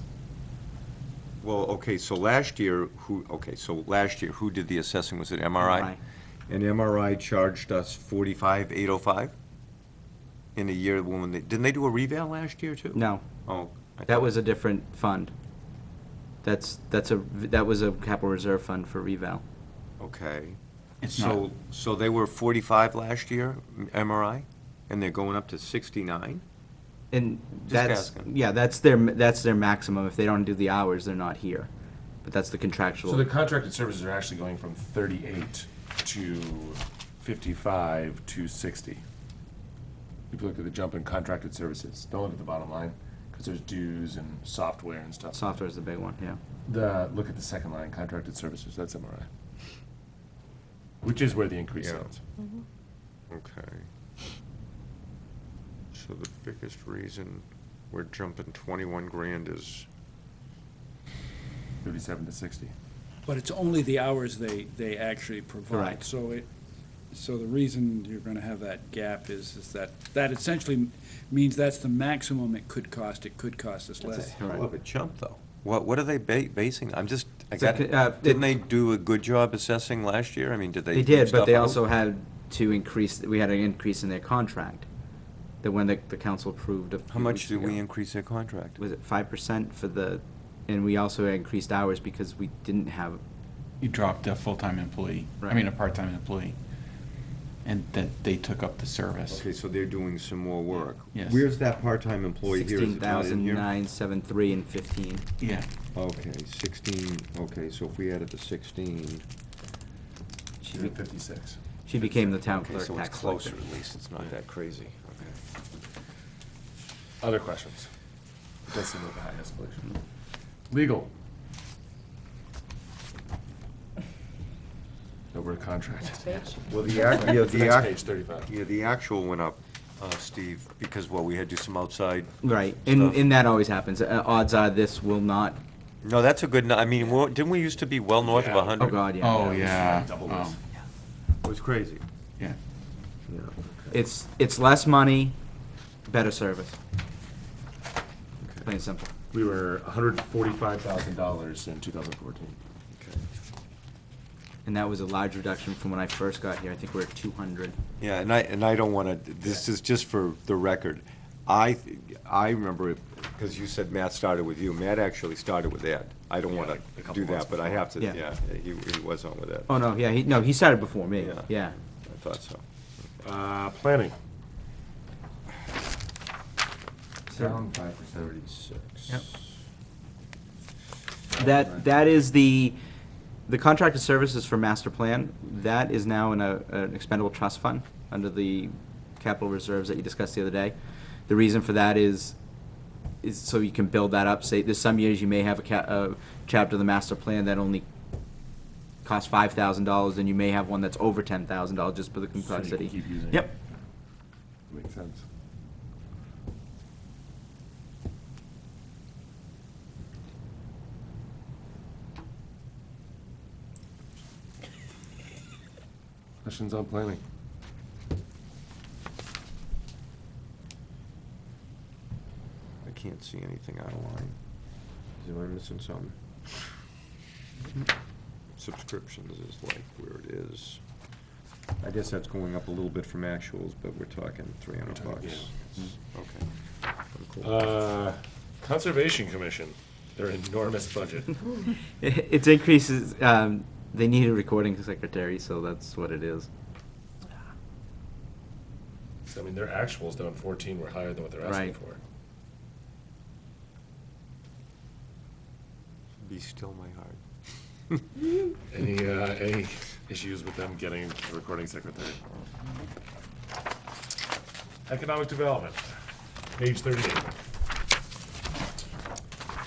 Well, okay, so last year, who did the assessing? Was it MRI? MRI. And MRI charged us 45,805 in a year when didn't they do a reval last year too? No, Oh. that was a different fund. That was a capital reserve fund for reval. Okay. It's not. So they were 45 last year, MRI, and they're going up to 69? And Just that's, asking. yeah, that's their maximum. If they don't do the hours, they're not here. But that's the contractual. So the contracted services are actually going from 38 to 55 to 60. If you look at the jump in contracted services, don't look at the bottom line, because there's dues and software and stuff. Software is the big one, yeah. Look at the second line, contracted services, that's MRI. Which is where the increase Yeah. is. Okay. So the biggest reason we're jumping 21 grand is, 37 to 60. But it's only the hours they actually provide. Correct. So the reason you're gonna have that gap is that essentially means that's the maximum it could cost. It could cost us that's less. a hell of a jump, though. What are they basing? It's Didn't they do a good job assessing last year? I mean, did they? They leave did, but stuff they out? also had to increase, we had an increase in their contract. the one that the council approved a few How much weeks did we ago. increase their contract? Was it 5% for the, and we also increased hours because we didn't have, You dropped a full-time employee, Right. I mean, a part-time employee. And then they took up the service. Okay, so they're doing some more work. Yes. Where's that part-time employee here? Is it not in here? 16,973 and 15. Yeah. Okay, 16, okay, so if we added the 16, She, be- 56. she became the town okay, clerk so it's tax closer collector. at least, it's not that crazy, okay. Other questions? It does seem like a high escalation. Legal. Over to contract. Next page. Well, the Next page, 35. Yeah, the actual went up, Steve, because, well, we had to do some outside. Right, Stuff. and that always happens. Odds are this will not, No, that's a good, I mean, didn't we used to be well north of Yeah. 100? oh God, yeah. Oh, yeah. Double Oh, this. It was crazy. yeah. Yeah. It's less money, better service. Plain and simple. We were $145,000 in 2014. Okay. And that was a large reduction from when I first got here. I think we're at 200. Yeah, and I don't want to, this is just for the record. I remember it, because you said Matt started with you. Matt actually started with Ed. I don't Yeah, want like a to couple do months that, but I have to, Yeah. yeah, he was on with Ed. Oh, no, yeah, he started before me. Yeah. Yeah. I thought so. Planning. Down 5%. 36. Yep. That is the contracted services for master plan. That is now in an expendable trust fund under the capital reserves that you discussed the other day. The reason for that is so you can build that up. Say, there's some years you may have a chapter of the master plan that only costs $5,000, and you may have one that's over $10,000 just for the complexity. keep using it. Yep. Makes sense. Questions on planning? I can't see anything out of line. Am I missing something? Subscriptions is like where it is. I guess that's going up a little bit from actuals, but we're talking 300 We're talking, bucks. yeah. Okay. Cool. Conservation Commission, their enormous budget. It's increases. They need a recording secretary, so that's what it is. I mean, their actuals down 14 were higher than what they're asking Right. for. Be still my heart. Any issues with them getting a recording secretary? Economic Development, page 38.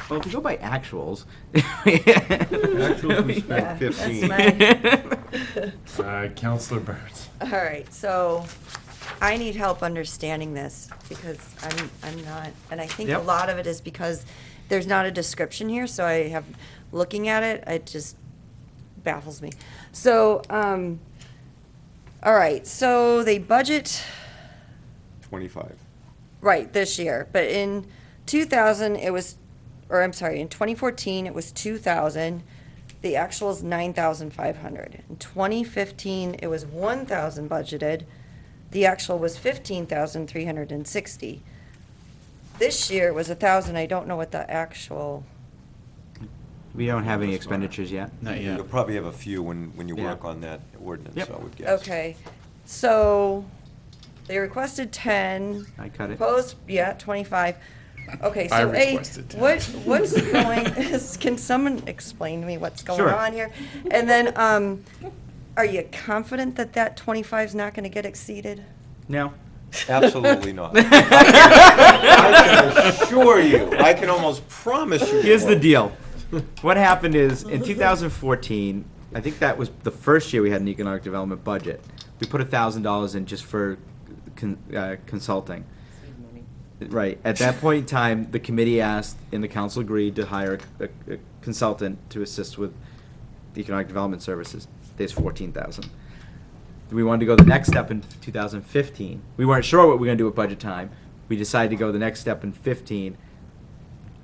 Well, if you go by actuals. Actuals, we spent 15. That's mine. Counselor Burns. All right, so I need help understanding this because I'm not, and I think a Yep. lot of it is because there's not a description here, so I have, looking at it, it just baffles me. So, all right, so they budget, 25. right, this year, but in 2000, it was, or I'm sorry, in 2014, it was 2,000. The actual is 9,500. In 2015, it was 1,000 budgeted. The actual was 15,360. This year it was 1,000. I don't know what the actual. We don't have any expenditures yet. Not yet. You'll probably have a few when you Yeah. work on that ordinance, Yep. I would guess. Okay, so they requested 10. I cut it. Proposed, yeah, 25. Okay, I so requested 10. what's going? Can someone explain to me what's going Sure. on here? And then, are you confident that that 25 is not going to get exceeded? No. Absolutely not. I can assure you, I can almost promise you. Here's the won't. deal. What happened is, in 2014, I think that was the first year we had an economic development budget. We put $1,000 in just for consulting. Save money. Right. At that point in time, the committee asked, and the council agreed to hire a consultant to assist with the economic development services. There's 14,000. We wanted to go the next step in 2015. We weren't sure what we were going to do at budget time. We decided to go the next step in 15,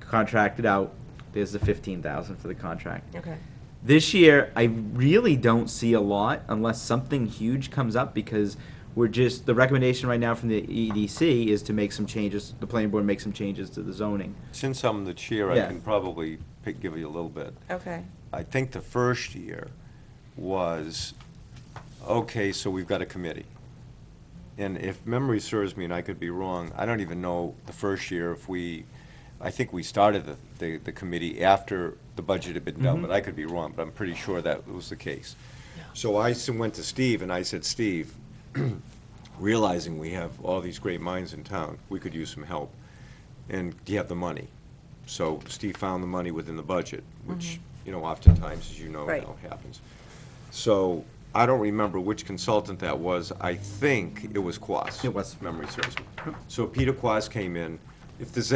contracted out. There's the 15,000 for the contract. Okay. This year, I really don't see a lot unless something huge comes up because We're just, the recommendation right now from the EDC is to make some changes, the planning board make some changes to the zoning. Since I'm the chair, I Yeah. can probably give you a little bit. Okay. I think the first year was, okay, so we've got a committee. And if memory serves me, and I could be wrong, I don't even know the first year if I think we started the committee after the budget had been done, but I could be wrong, but I'm pretty sure that was the case. So I went to Steve and I said, Steve, realizing we have all these great minds in town, we could use some help. And do you have the money? So Steve found the money within the budget, which, oftentimes, as you know, Right. now happens. So I don't remember which consultant that was. I think it was Quas. It was. if memory serves me. So Peter Quas came in. If there's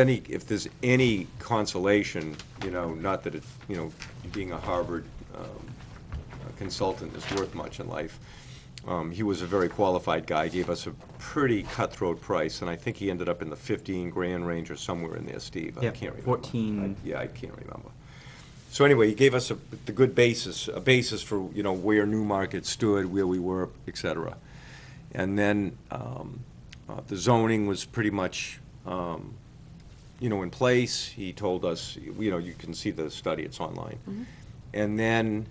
any consolation, not that it, being a Harvard consultant is worth much in life. He was a very qualified guy, gave us a pretty cutthroat price, and I think he ended up in the 15 grand range or somewhere in there, Steve. I Yeah, can't remember. 14. I can't remember. So anyway, he gave us a basis for, where Newmarket stood, where we were, et cetera. And then the zoning was pretty much, in place. He told us, you can see the study, it's online. And then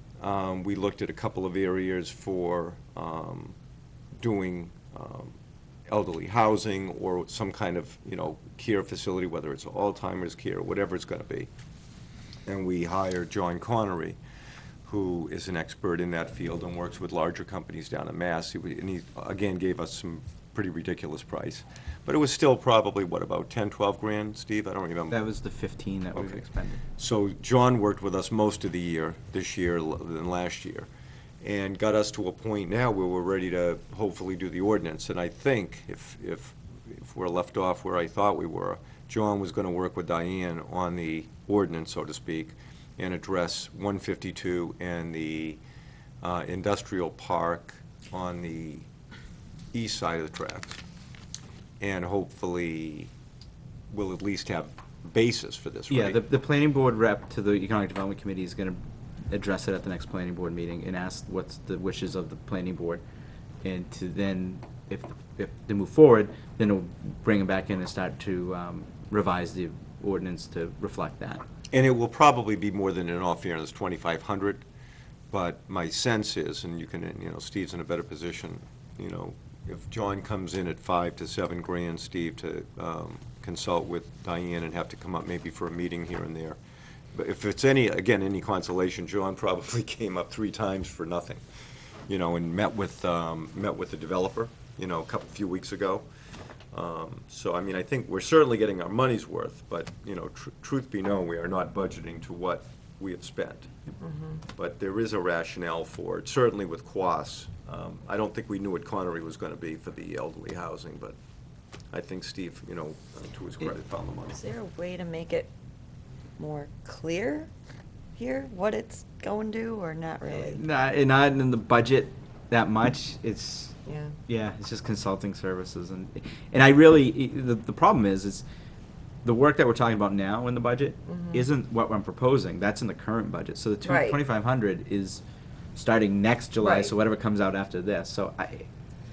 we looked at a couple of areas for doing elderly housing or some kind of, care facility, whether it's Alzheimer's care, or whatever it's going to be. And we hired John Connery, who is an expert in that field and works with larger companies down in Mass. And he, again, gave us some pretty ridiculous price. But it was still probably, about 10, 12 grand, Steve? I don't remember. That was the 15 that we've Okay. expended. So John worked with us most of the year, this year than last year, and got us to a point now where we're ready to hopefully do the ordinance. And I think if we're left off where I thought we were, John was going to work with Diane on the ordinance, so to speak, and address 152 and the industrial park on the east side of the tracks. And hopefully, we'll at least have basis for this, Yeah, right? the planning board rep to the Economic Development Committee is gonna address it at the next planning board meeting and ask what's the wishes of the planning board. And to then, if they move forward, then it'll bring them back in and start to revise the ordinance to reflect that. And it will probably be more than, in all fairness, 2,500, but my sense is, and you can, Steve's in a better position, if John comes in at 5 to 7 grand, Steve, to consult with Diane and have to come up maybe for a meeting here and there. But if it's any consolation, John probably came up 3 times for nothing, and met with the developer, a few weeks ago. So, I think we're certainly getting our money's worth, but, truth be known, we are not budgeting to what we have spent. But there is a rationale for it, certainly with Quas. I don't think we knew what Connery was going to be for the elderly housing, but I think Steve, to his credit, found the money. Is there a way to make it more clear here, what it's going to, or not really? Not in the budget that much. It's, Yeah. it's just consulting services. And I really, the problem is the work that we're talking about now in the budget isn't what I'm proposing. That's in the current budget. So the Right. 2,500 is starting next July, Right. so whatever comes out after this. So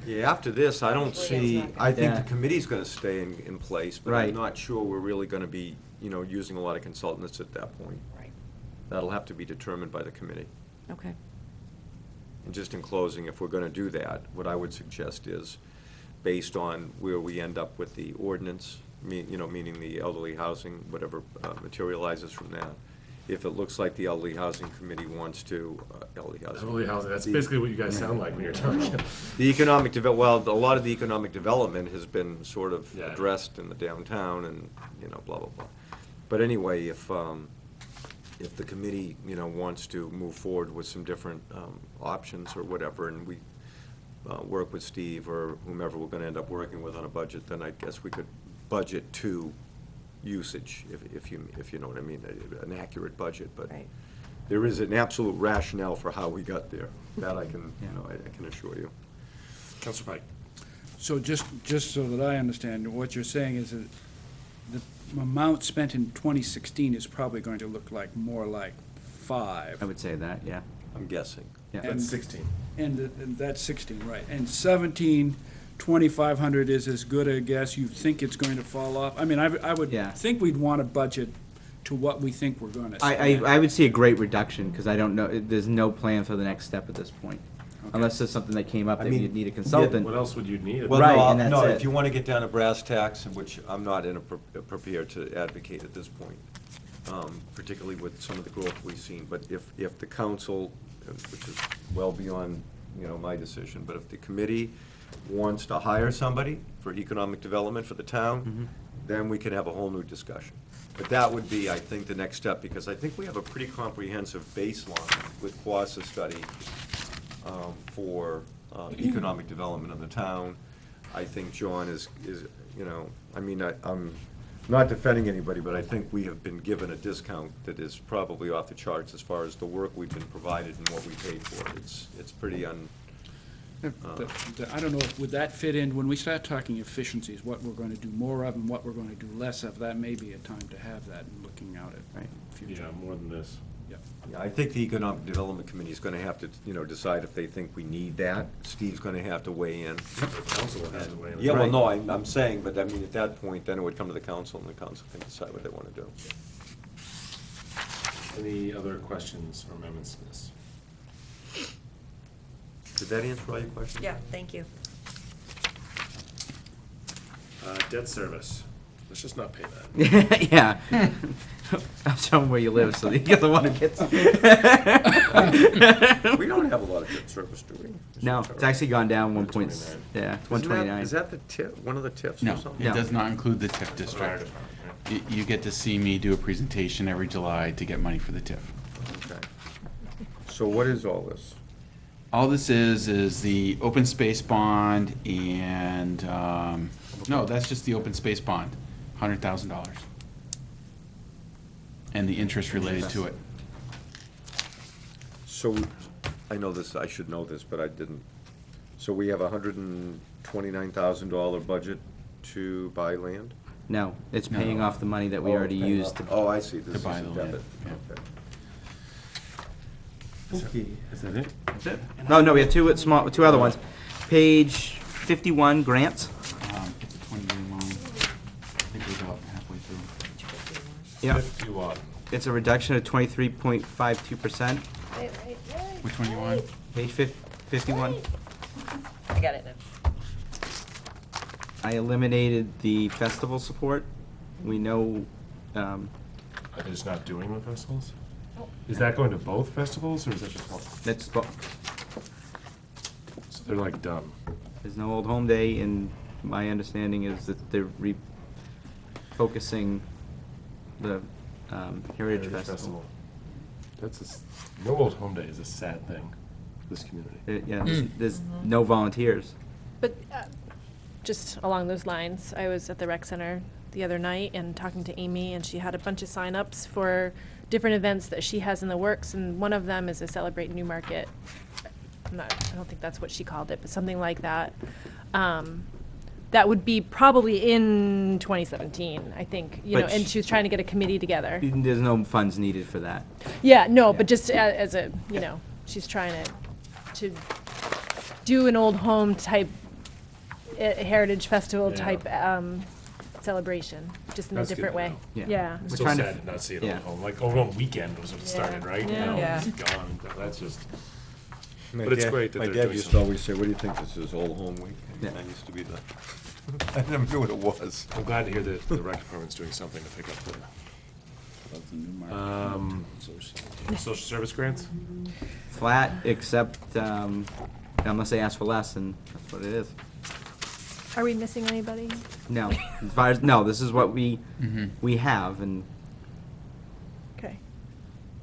Yeah, after this, I don't see, I think the Yeah. committee's going to stay in place, but I'm Right. not sure we're really going to be, using a lot of consultants at that point. Right. That'll have to be determined by the committee. Okay. And just in closing, if we're going to do that, what I would suggest is, based on where we end up with the ordinance, meaning the elderly housing, whatever materializes from that, if it looks like the elderly housing committee wants to, elderly housing. That's basically what you guys sound like when you're talking. The economic a lot of the economic development has been sort of Yeah. addressed in the downtown and, blah, blah, blah. But anyway, if the committee, wants to move forward with some different options or whatever, and we work with Steve or whomever we're gonna end up working with on a budget, then I guess we could budget to usage, if you know what I mean, an accurate budget, but Right. there is an absolute rationale for how we got there. That I can, I can assure you. Counselor Pike. So just so that I understand, what you're saying is that the amount spent in 2016 is probably going to look like more like 5. I would say that, yeah. I'm guessing. Yeah. And- That's 16. And that's 16, right. And 17 2,500 is as good a guess, you think it's going to fall off? I mean, I would Yeah. think we'd want a budget to what we think we're going to spend. I would see a great reduction, because I don't know, there's no plan for the next step at this point. Unless there's something that came up I that mean, you'd need a consultant. What else would you need? Well, Right, no, and that's no, it. if you want to get down to brass tacks, which I'm not prepared to advocate at this point, particularly with some of the growth we've seen, but if the council, which is well beyond, my decision, but if the committee wants to hire somebody for economic development for the town, then we can have a whole new discussion. But that would be, I think, the next step, because I think we have a pretty comprehensive baseline with Quasa study for economic development of the town. I think John is, I'm not defending anybody, but I think we have been given a discount that is probably off the charts as far as the work we've been provided and what we paid for. It's pretty I don't know, would that fit in, when we start talking efficiencies, what we're going to do more of and what we're going to do less of, that may be a time to have that and looking out at Right. future. Yeah, more than this. Yeah, I think the Economic Development Committee is gonna have to, decide if they think we need that. Steve's gonna have to weigh in. The council would have to weigh in. Yeah, well, no, I'm saying, but I mean, at that point, then it would come to the council, and the council can decide what they wanna do. Any other questions or amendments to this? Did that answer all your questions? Yeah, thank you. Debt service. Let's just not pay that. Yeah. I'll show them where you live, so you get the one who gets. We don't have a lot of debt service, do we? No, it's actually gone down 1 point, 129. yeah, it's Isn't 129. Is that the tip, one of the tips or No, something? it does not include the TIF Fire district. department, You get to see me do a presentation every July to get money for the TIF. Okay. So what is all this? All this is the open space bond and, no, that's just the open space bond, $100,000. And the interest related to it. So, I know this, I should know this, but I didn't. So we have a $129,000 budget to buy land? No, it's paying No. off the money that we already used to. Oh, I see, this To is buy a the debit. land, yeah. Okay. Is that it? That's it? No, we have two other ones. Page 51, grants. It's a 20-year loan. I think we're about halfway through. Yeah, 51. it's a reduction of 23.52%. Which one you want? Page 51. I got it now. I eliminated the festival support. We know, Are they just not doing the festivals? Is that going to both festivals, or is that just one? So they're like done. there's no Old Home Day, and my understanding is that they're refocusing the Heritage Festival. That's no Old Home Day is a sad thing for this community. Yeah, there's no volunteers. But just along those lines, I was at the rec center the other night and talking to Amy, and she had a bunch of sign-ups for different events that she has in the works, and one of them is a Celebrate Newmarket. I don't think that's what she called it, but something like that. That would be probably in 2017, I think, But and she was trying to get a committee together. There's no funds needed for that. Yeah, no, but just as a, she's trying to do an old home type, heritage festival type celebration, just in a That's good different to way. know. Yeah. Yeah. It's We're still trying to sad to not see it yeah. Old Home. Like Old Home Weekend was when it started, right? Yeah. Now Yeah. it's gone. That's just. My But it's dad- great that My they're dad doing used to something. always say, what do you think this is, Old Home Week? Yeah. And I used to be the, I never knew what it was. I'm glad to hear that the rec department's doing something to pick up the social service grants. Flat, except unless they ask for less, and that's what it is. Are we missing anybody? No, as far as, no, this is what we have, and Okay.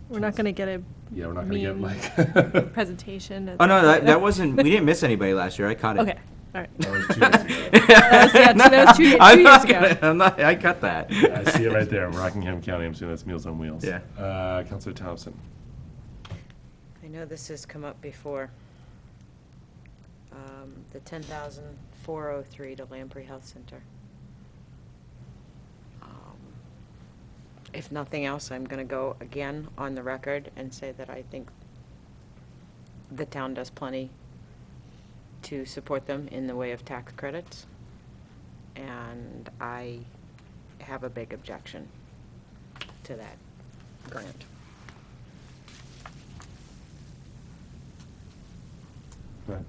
We're not gonna get a Yeah, we're not gonna get mean like. presentation. at oh no, some point. that wasn't. We didn't miss anybody last year. I caught it. Okay, all right. That was 2 years ago. That was 2 years I'm not ago. gonna. I cut that. I see it right there, Rockingham County. I'm assuming that's Meals on Wheels. Yeah. Counselor Thompson. I know this has come up before. The 10,403 to Lamprey Health Center. If nothing else, I'm gonna go again on the record and say that I think the town does plenty to support them in the way of tax credits. And I have a big objection to that grant.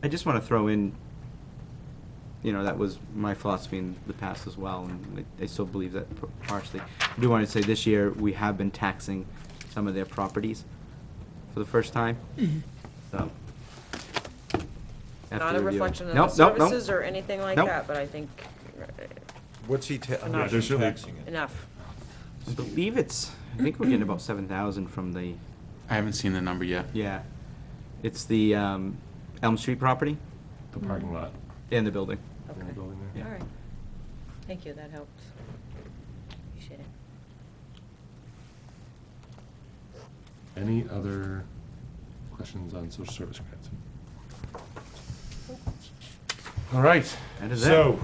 I just want to throw in, that was my philosophy in the past as well, and I still believe that partially. I do want to say this year, we have been taxing some of their properties for the first time. So. Not after a reviewing- reflection of Nope, the nope, nope. services or anything like Nope. that, but I think What's he Enough. yeah, there's really- taxing it? enough. I think we're getting about 7,000 from the, I haven't seen the number yet. yeah. It's the Elm Street property The parking lot and the building. in the Okay. building there. Yeah. All right. Thank you, that helps. Appreciate it. Any other questions on social service grants? All right. That is So,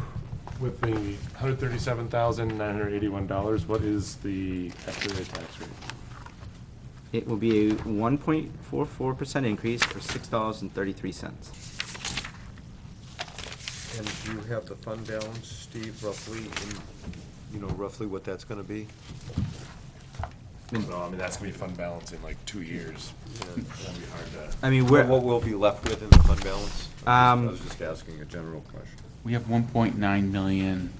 with the $137,981, what is the estimated tax rate? It will be a 1.44% increase for $6.33. And do you have the fund balance, Steve, roughly, roughly what that's gonna be? No, I mean, that's gonna be fund balance in like 2 years. That'll be hard to. I mean, What we'll be left with in the fund balance? I was just asking a general question. We have 1.9 million.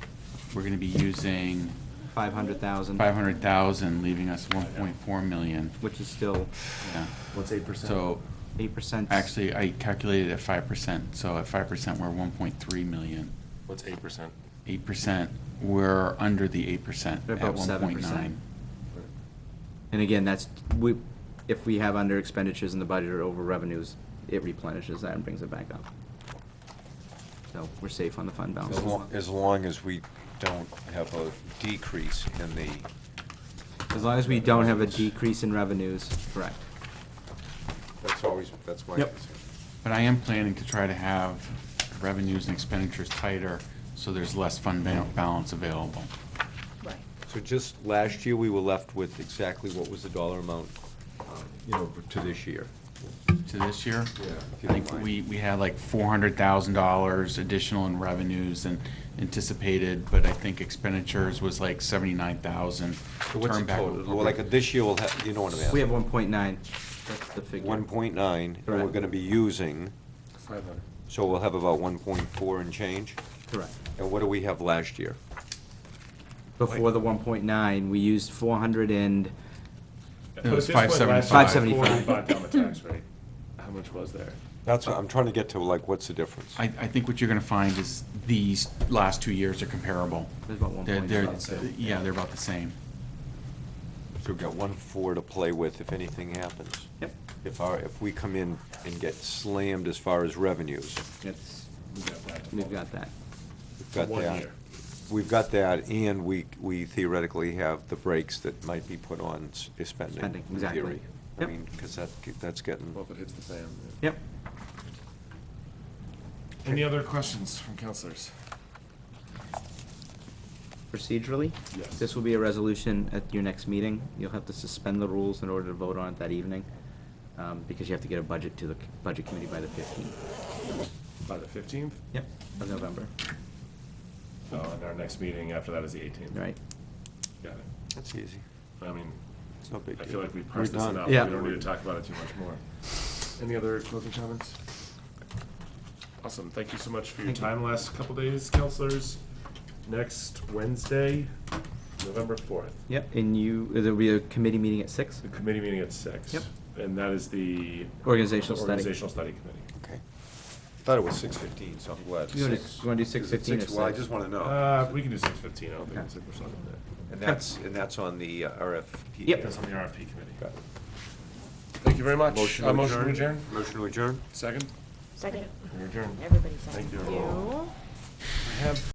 We're gonna be using 500,000, 500,000, leaving us 1.4 million. which is still Yeah. What's 8%? So, 8%. actually, I calculated at 5%, so at 5%, we're 1.3 million. What's 8%? 8%, we're under the 8% We're at about 1.9. 7%. And again, if we have under expenditures in the budget or over revenues, it replenishes that and brings it back up. So we're safe on the fund balance. As long as we don't have a decrease in the, As long as we don't have a decrease in revenues, correct. that's my Yep. concern. But I am planning to try to have revenues and expenditures tighter, so there's less fund balance available. Right. So just last year, we were left with exactly what was the dollar amount, to this year? To this year? Yeah. I think we had like $400,000 additional in revenues and anticipated, but I think expenditures was like 79,000. So what's the Turn back total? over. Well, like, this year we'll have, you know what I'm asking? We have 1.9, that's the figure. 1.9, and we're Correct. gonna be using, 500. so we'll have about 1.4 and change? Correct. And what do we have last year? Before the 1.9, we used 400 and, It was But at this point last year, 575. before we brought down the tax rate, how much was there? That's, I'm trying to get to, like, what's the difference? I think what you're gonna find is these last 2 years are comparable. there's about They're- 1.9. Yeah, they're about the same. So we've got 1.4 to play with if anything happens. Yep. If we come in and get slammed as far as revenues, It's, We got that to we've fall. got that. we've got For 1 that. year. We've got that, and we theoretically have the brakes that might be put on spending. Spending, in exactly. theory. I Yep. mean, because that's getting, Well, if it hits the fan. Yep. Any other questions from counselors? Procedurally? Yes. This will be a resolution at your next meeting. You'll have to suspend the rules in order to vote on it that evening, because you have to get a budget to the Budget Committee by the 15th. By the 15th? Yep, of November, And our next meeting after that is the 18th. right? Got it. that's easy. I mean, It's no big I deal. feel like we've We're parsed this done. enough. Yeah. We don't need to talk about it too much more. Any other closing comments? Awesome. Thank you so much for your Thank you. time last couple days, counselors. Next Wednesday, November 4th. Yep, and there'll be a committee meeting at 6? The committee meeting at 6. Yep. And that is the Organizational study. Organizational Study Committee. Okay. Thought it was 6:15, so I'm glad. You wanna- Six. you wanna do Is it 6:15 or six? Well, I 6? just want to know. We can do 6:15. I don't think Okay. it's 6% of that. And that's on the RFP. Yep. That's on the RFP committee. Got it. Thank you very much. Motion to Motion to adjourn? adjourn? Motion to adjourn? Second? Second. We're adjourned. Everybody said. Thank you. You. I have